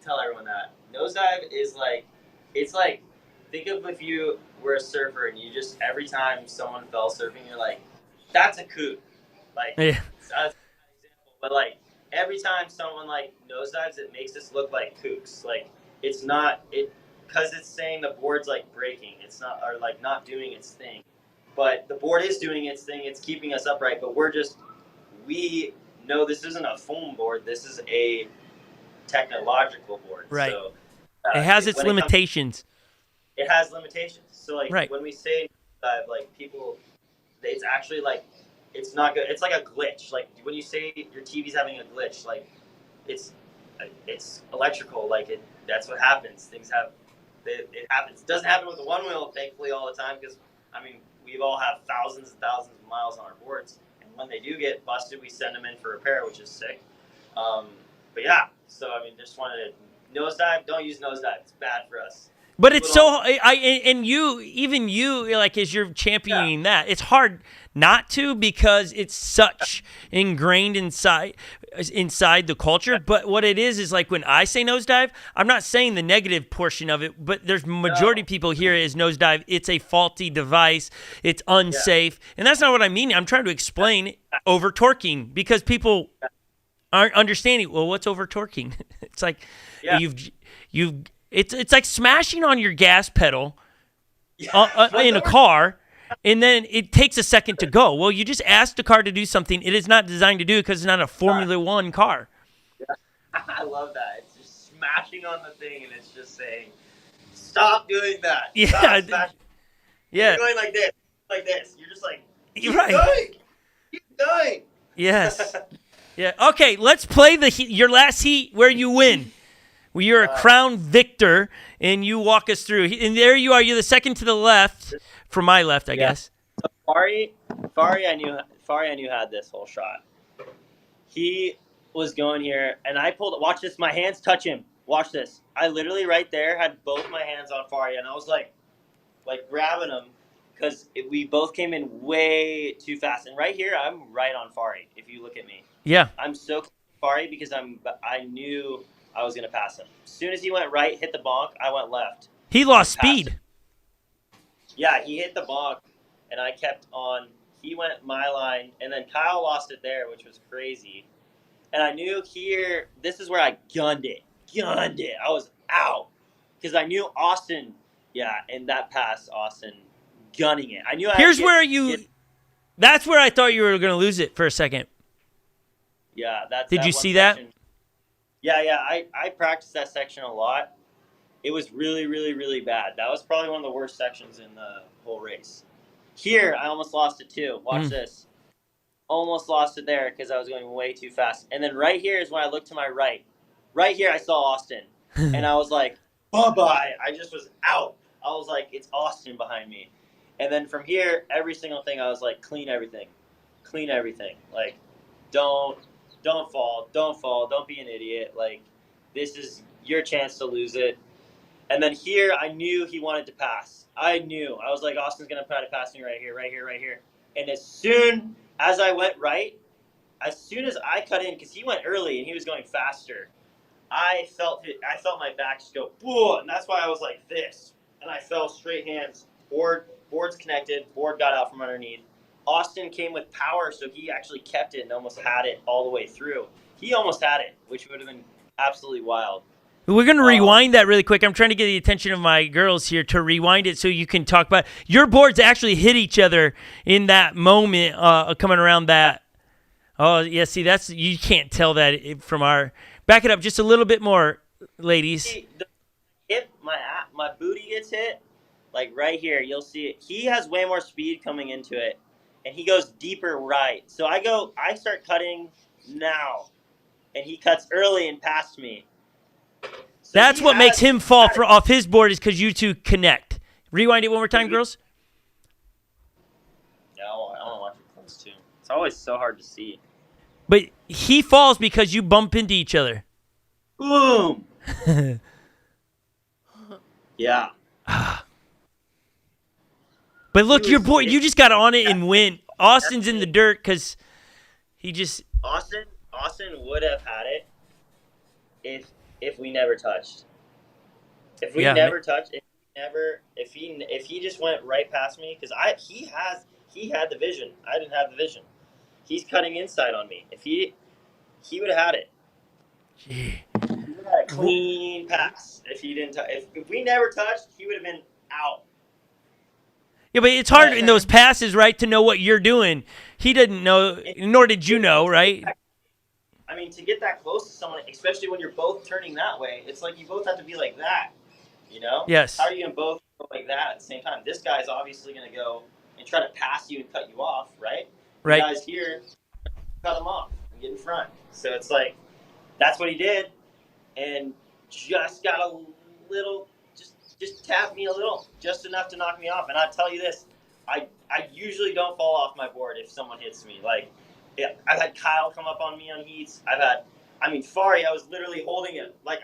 tell everyone that nosedive is like, it's like, think of if you were a surfer and you just every time someone fell surfing, you're like, that's a kook. Like, Yeah. that's an example. But like every time someone like nosedives, it makes us look like kooks. Like it's not because it's saying the board's like breaking. It's not, or like not doing its thing. But the board is doing its thing. It's keeping us upright. But we know this isn't a foam board. This is a technological board. Right. So, it has its limitations. It has limitations. So like when we say like people, it's actually like it's not good. It's like a glitch. Like when you say your TV's having a glitch, like it's electrical. Like that's what happens. It happens. It doesn't happen with the one wheel, thankfully, all the time because I mean we've all have thousands and thousands of miles on our boards, and when they do get busted, we send them in for repair, which is sick. But yeah, so I mean, just wanted to nosedive. Don't use nosedive. It's bad for us. But it's so you like as you're championing that, it's hard not to because it's such ingrained inside the culture. But what it is like when I say nosedive, I'm not saying the negative portion of it, but there's majority of people here is nosedive. It's a faulty device. It's unsafe, and that's not what I mean. I'm trying to explain over torquing because people aren't understanding. Well, what's over torquing? It's like you've. It's like smashing on your gas pedal in a car, and then it takes a second to go. Well, you just asked the car to do something it is not designed to do because it's not a Formula One car. Yeah. I love that. It's just smashing on the thing, and it's just saying, stop doing that. Yeah. You're going like this. You're just like, keep right. going. Keep going. Yes. Yeah. Okay, let's play your last heat where you win. Well, you're a crown victor, and you walk us through. And there you are. You're the second to the left, from my left, I guess. So Fari, I knew had this whole shot. He was going here, and I pulled. Watch this. My hands touch him. Watch this. I literally right there had both my hands on Fari, and I was like grabbing him because we both came in way too fast. And right here, I'm right on Fari. If you look at me, yeah, I'm so close to Fari because I knew I was going to pass him. As soon as he went right, hit the bonk, I went left. He lost speed. Yeah, he hit the bonk, and I kept on. He went my line, and then Kyle lost it there, which was crazy. And I knew here, this is where I gunned it. I was out. Because I knew Austin, in that pass, Austin gunning it. I knew that's where I thought you were going to lose it for a second. Yeah. Did you see that? Yeah, I practiced that section a lot. It was really, really, really bad. That was probably one of the worst sections in the whole race. Here, I almost lost it too. Watch this. Almost lost it there because I was going way too fast. And then right here is when I looked to my right. Right here, I saw Austin. And I was like, bye-bye. I just was out. I was like, it's Austin behind me. And then from here, every single thing, I was like, clean everything. Like, don't fall, don't be an idiot. Like, this is your chance to lose it. And then here, I knew he wanted to pass. I was like, Austin's going to try to pass me right here. And as soon as I went right, as soon as I cut in, because he went early and he was going faster, I felt my back just go, whoa, and that's why I was like this. And I fell straight hands. Board's connected. Board got out from underneath. Austin came with power, so he actually kept it and almost had it all the way through. He almost had it, which would have been absolutely wild. We're going to rewind that really quick. I'm trying to get the attention of my girls here to rewind it so you can talk about your boards actually hit each other in that moment coming around that. Oh, yeah, see, you can't tell that from our – back it up just a little bit more, ladies. See, the hip, my booty gets hit, like right here. You'll see it. He has way more speed coming into it. and he goes deeper right. So I start cutting now, and he cuts early and past me. So That's he what makes him fall had- off his board is because you two connect. Rewind it one more time, girls. Yeah, I want to watch it close too. It's always so hard to see. But he falls because you bump into each other. Boom. Yeah. But look, He your was- boy, you just got on it and went. Austin's in the dirt because he just. Austin would have had it if we never touched. If we Yeah, never touched, if he just went right past me, because he had the vision. I didn't have the vision. He's cutting inside on me. If he would have had it. Gee. He would have had a clean pass. If he didn't if we never touched, he would have been out. Yeah, but it's hard in those passes, right, to know what you're doing. He didn't know, nor did you know, right? I mean, to get that close to someone, especially when you're both turning that way, it's like you both have to be like that, you know? Yes. How are you going to both go like that at the same time? This guy's obviously going to go and try to pass you and cut you off, right? Right. The guy's here, cut him off and get in front. So it's like, that's what he did, and just got a little, just tapped me a little, just enough to knock me off. And I'll tell you this, I usually don't fall off my board if someone hits me. Like, yeah, I've had Kyle come up on me on heats. Fari, I was literally holding him. Like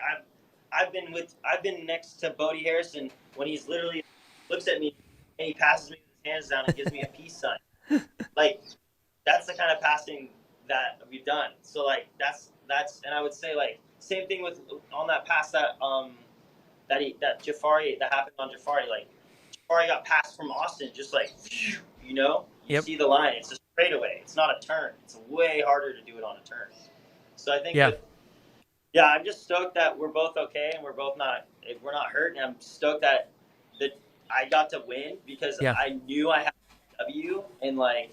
I've been next to Bodie Harrison when he's literally looks at me and he passes me with his hands down and gives me a peace sign. Like, that's the kind of passing that we've done. So like that's and I would say like same thing with on that pass that Jafari that happened on Jafari. Like Jafari got passed from Austin just like, you know, you Yep. see the line. It's a straightaway. It's not a turn. It's way harder to do it on a turn. So I think I'm just stoked that we're both okay and we're not hurt, and I'm stoked that I got to win because I knew I had a W, and like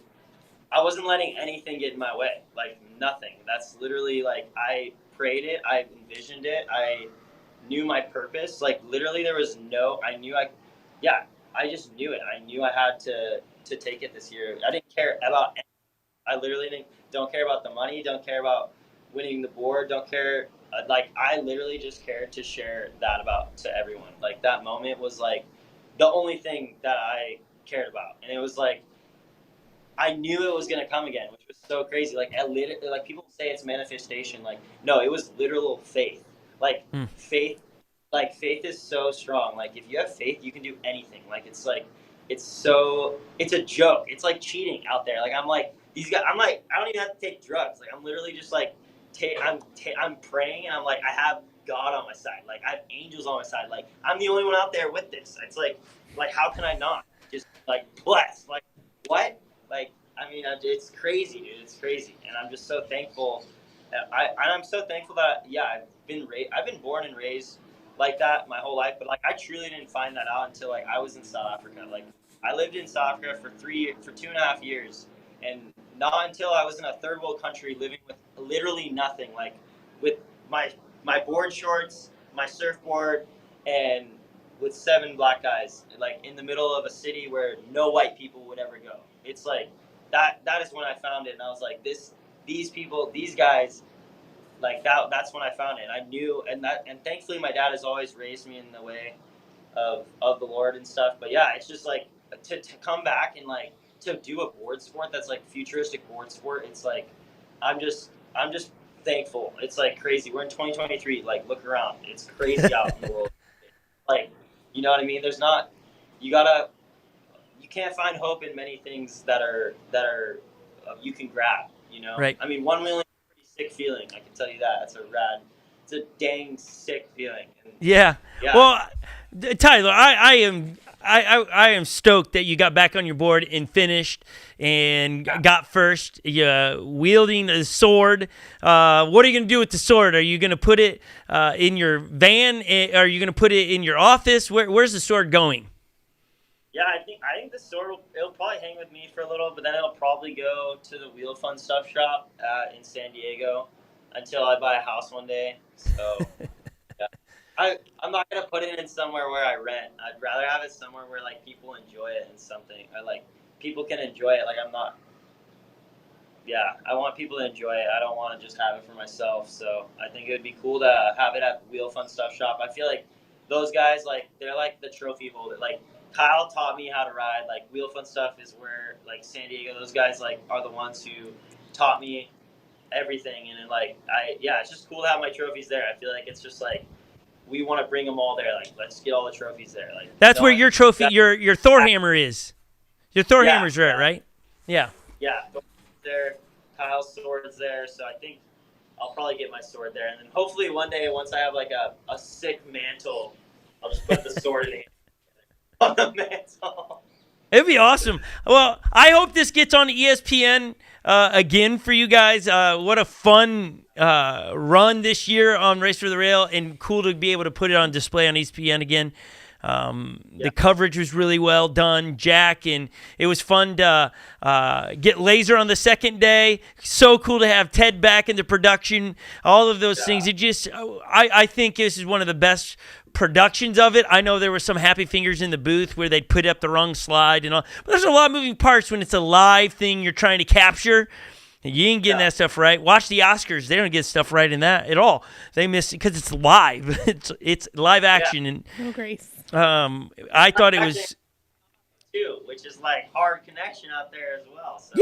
I wasn't letting anything get in my way. Like nothing. That's literally like I prayed it, I envisioned it, I knew my purpose. Like literally there was I just knew it. I knew I had to take it this year. I didn't care about anything. I literally don't care about the money, don't care about winning the board, don't care. Like I literally just cared to share that to everyone. Like that moment was like the only thing that I cared about, and it was like I knew it was gonna come again, which was so crazy. Like people say it's manifestation. Like no, it was literal faith. Like faith is so strong. Like if you have faith, you can do anything. Like it's a joke. It's like cheating out there. Like I'm like these guys. I'm like I don't even have to take drugs. Like I'm literally just like I'm praying and I'm like I have God on my side. Like I have angels on my side. Like I'm the only one out there with this. It's like how can I not just like bless? Like what? Like I mean it's crazy, dude. It's crazy, and I'm just so thankful. I'm so thankful that I've been born and raised like that my whole life, but like I truly didn't find that out until like I was in South Africa. Like I lived in South Africa for 2.5 years, and not until I was in a third world country living with literally nothing, like with my board shorts, my surfboard, and with 7 black guys, like in the middle of a city where no white people would ever go. It's like that is when I found it, and I was like these guys, like that's when I found it. And I knew, and thankfully my dad has always raised me in the way of the Lord and stuff. But yeah, it's just like to come back and like to do a board sport that's like futuristic board sport. It's like I'm just thankful. It's like crazy. We're in 2023. Like look around. It's crazy out in the world. Like you know what I mean? You can't find hope in many things that are you can grab. You know. Right. I mean, Onewheel sick feeling. I can tell you that. It's a dang sick feeling. And Yeah. Well, Tyler, I am stoked that you got back on your board and finished and got first. Wielding a sword. What are you going to do with the sword? Are you going to put it in your van? Are you going to put it in your office? Where's the sword going? Yeah, I think the sword it'll probably hang with me for a little, but then it'll probably go to the Wheel Fun Stuff Shop in San Diego until I buy a house one day. So yeah. I'm not gonna put it in somewhere where I rent. I'd rather have it somewhere where like people enjoy it and something. people can enjoy it. Like, I want people to enjoy it. I don't want to just have it for myself. So I think it would be cool to have it at the Wheel Fun Stuff Shop. I feel like those guys, like, they're like the trophy holder. Like, Kyle taught me how to ride. Like, Wheel Fun Stuff is where, like, San Diego, those guys, like, are the ones who taught me everything. And, it's just cool to have my trophies there. I feel like it's just, like, we want to bring them all there. Like, let's get all the trophies there. Like, that's where your trophy, your Thor hammer is. Your Thor hammer's right? Yeah. Yeah. There, Kyle's sword's there, so I think I'll probably get my sword there, and then hopefully one day, once I have like a sick mantle, I'll just put the sword in on the mantle. It'd be awesome. Well, I hope this gets on ESPN again for you guys. What a fun run this year on Race for the Rail, and cool to be able to put it on display on ESPN again. The coverage was really well done, Jack, and it was fun to get Laser on the second day. So cool to have Ted back in the production, all of those things. It just, I think this is one of the best productions of it. I know there were some happy fingers in the booth where they'd put up the wrong slide and all, but there's a lot of moving parts when it's a live thing you're trying to capture. You ain't getting that stuff right. Watch the Oscars; they don't get stuff right in that at all. They miss it because it's live. it's live action, and no grace. I thought it was too, which is like hard connection out there as well. So.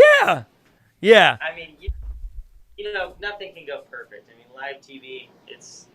Yeah. I mean, you know, nothing can go perfect. I mean, live TV, it's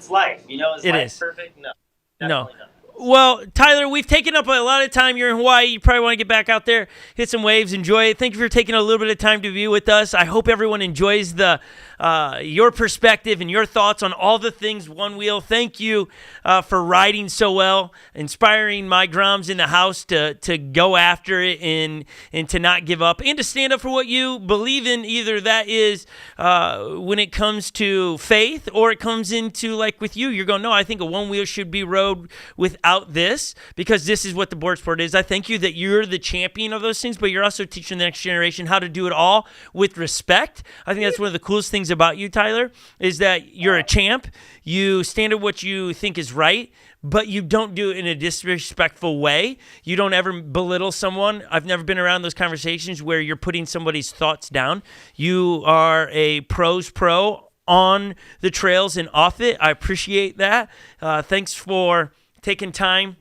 life. You know, is life perfect? No, definitely not. Well, Tyler, we've taken up a lot of time. You're in Hawaii. You probably want to get back out there, hit some waves, enjoy it. Thank you for taking a little bit of time to be with us. I hope everyone enjoys your perspective and your thoughts on all the things Onewheel. Thank you for riding so well, inspiring my Groms in the house to go after it and to not give up and to stand up for what you believe in. Either that is when it comes to faith or it comes into, like with you, you're going, no, I think a Onewheel should be rode without this because this is what the board sport is. I thank you that you're the champion of those things, but you're also teaching the next generation how to do it all with respect. I think that's one of the coolest things about you, Tyler, is that you're a champ. You stand at what you think is right, but you don't do it in a disrespectful way. You don't ever belittle someone. I've never been around those conversations where you're putting somebody's thoughts down. You are a pro's pro on the trails and off it. I appreciate that. Thanks for taking time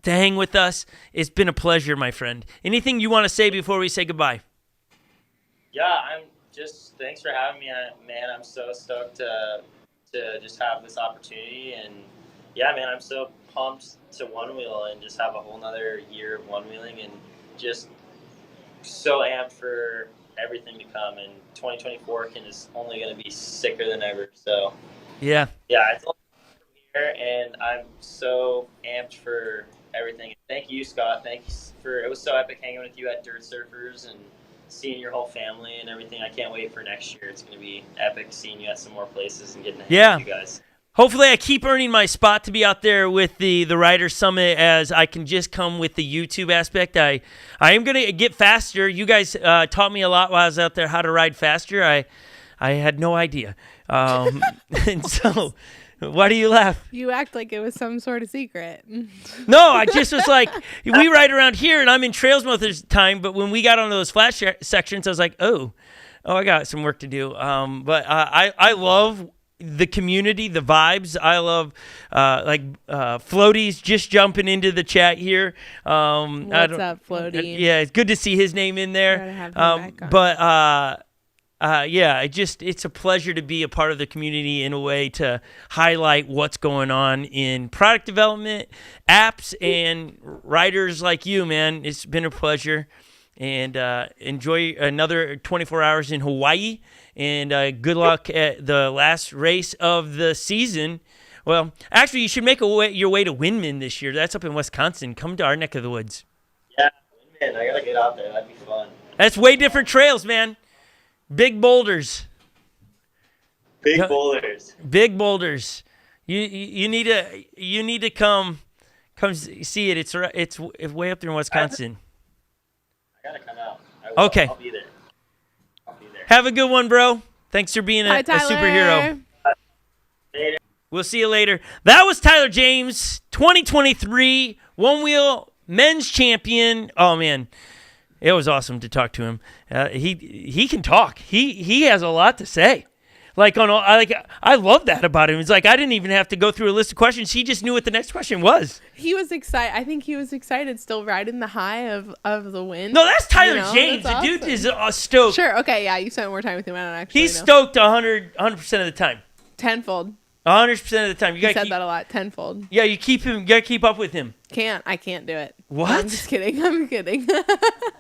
to hang with us. It's been a pleasure, my friend. Anything you want to say before we say goodbye? Yeah, thanks for having me, man. I'm so stoked to just have this opportunity, and yeah, man, I'm so pumped to Onewheel and just have a whole nother year of one-wheeling, and just so amped for everything to come. And 2024 is only going to be sicker than ever. So yeah, it's only here, and I'm so amped for everything. Thank you, Scott. Thanks it was so epic hanging with you at Dirt Surfers and seeing your whole family and everything. I can't wait for next year. It's going to be epic seeing you at some more places and getting to hang with you guys. Hopefully I keep earning my spot to be out there with the Rider Summit, as I can just come with the YouTube aspect. I am going to get faster. You guys taught me a lot while I was out there how to ride faster. I had no idea. And so why do you laugh? You act like it was some sort of secret. No, I just was like, we ride around here, and I'm in trails most of the time, but when we got on those flash sections, I was like, oh, I got some work to do. But I love the community, the vibes. I love Floaty's just jumping into the chat here. What's up, Floaty? Yeah, it's good to see his name in there. Gotta have him back on. It's a pleasure to be a part of the community in a way to highlight what's going on in product development, apps, and riders like you, man. It's been a pleasure. And enjoy another 24 hours in Hawaii. And good luck at the last race of the season. Well, actually, you should make your way to Windman this year. That's up in Wisconsin. Come to our neck of the woods. Yeah, Windman. I got to get out there. That'd be fun. That's way different trails, man. Big boulders. Big boulders. Big boulders. You need to come see it. It's way up there in Wisconsin. I gotta come out. I will. Okay. I'll be there. Have a good one, bro. Thanks for being a superhero. Later. We'll see you later. That was Tyler James, 2023 Onewheel Men's Champion. Oh man. It was awesome to talk to him. He can talk. He has a lot to say. Like I love that about him. It's like I didn't even have to go through a list of questions. He just knew what the next question was. He was excited. I think he was excited, still riding the high of the wind. No, that's Tyler James. That's The dude awesome. is stoked. Sure. Okay. Yeah. You spent more time with him. I don't actually He's know. stoked 100% of the time. Tenfold. 100% of the time. You He gotta said keep, that a lot. Tenfold. Yeah, you gotta keep up with him. I can't do it. What? I'm just kidding. I'm kidding.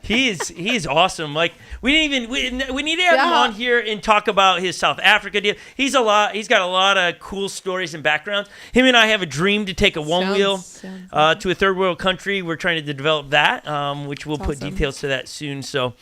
He is awesome. Like we need to have him on here and talk about his South Africa deal. He's got a lot of cool stories and backgrounds. Him and I have a dream to take a one wheel to a third world country. We're trying to develop that, which we'll put details to that soon. So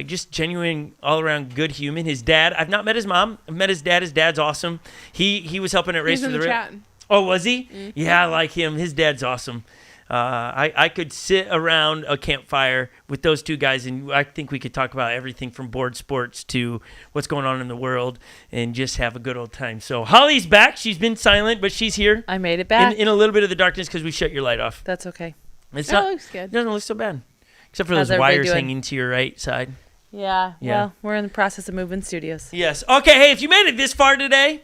just genuine all around good human. His dad, I've not met his mom. I've met his dad. His dad's awesome. He was helping at Race for the Rail. chat. Oh, was he? Mm-hmm. Yeah, I like him. His dad's awesome. I could sit around a campfire with those two guys, and I think we could talk about everything from board sports to what's going on in the world and just have a good old time. So Holly's back. She's been silent, but she's here. I made it back. In a little bit of the darkness because we shut your light off. That's okay. It looks good. It doesn't look so bad. Except for How's those everybody wires doing? hanging to your right side. Yeah. Yeah. Well, we're in the process of moving studios. Yes. Okay, hey, if you made it this far today,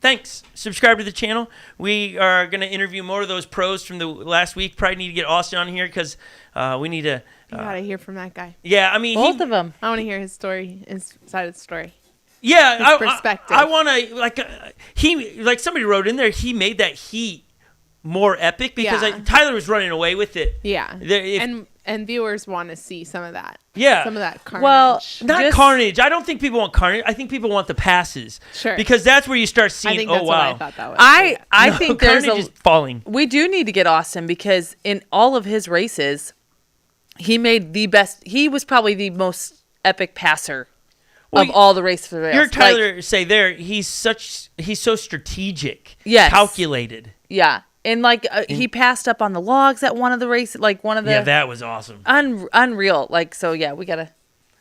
thanks. Subscribe to the channel. We are going to interview more of those pros from the last week. Probably need to get Austin on here because we need to. You gotta hear from that guy. Yeah, I mean, Both of them. I want to hear his story, his side of the story. Yeah, His perspective. I want to somebody wrote in there. He made that heat more epic because Tyler was running away with it. Yeah, and viewers want to see some of that. Yeah, some of that carnage. Well, not carnage. I don't think people want carnage. I think people want the passes. Sure, because that's where you start seeing. I think that's wow, what I thought that was. I think there's carnage is falling. We do need to get Austin because in all of his races, he made the best. He was probably the most epic passer of all the race for the rails. You're Tyler. Say there. He's so strategic. Yes, calculated. Yeah. And he passed up on the logs at one of the races, Yeah, that was awesome. Unreal. So yeah, we gotta.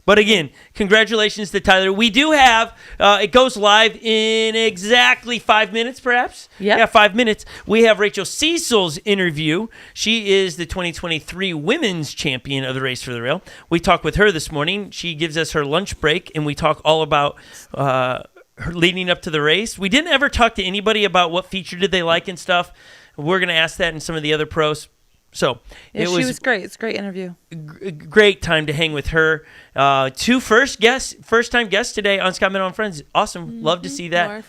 But again, congratulations to Tyler. We do have it goes live in exactly 5 minutes, perhaps. Yeah, 5 minutes. We have Rachel Cecil's interview. She is the 2023 women's champion of the Race for the Rail. We talked with her this morning. She gives us her lunch break, and we talk all about. Her leading up to the race. We didn't ever talk to anybody about what feature did they like and stuff. We're going to ask that in some of the other pros. So she was great. It's a great interview. Great time to hang with her. Two first-time guests today on Scott, Mendenhall and Friends. Awesome. Mm-hmm. Love to see that.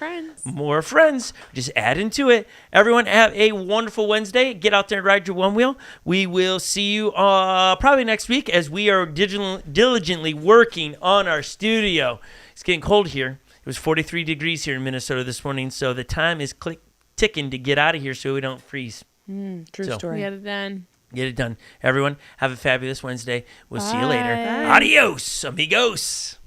More friends. Just add into it. Everyone have a wonderful Wednesday. Get out there and ride your one wheel. We will see you probably next week as we are diligently working on our studio. It's getting cold here. It was 43 degrees here in Minnesota this morning, so the time is ticking to get out of here so we don't freeze. True story. Get it done. Get it done. Everyone, have a fabulous Wednesday. We'll see you later. Bye. Adios, amigos.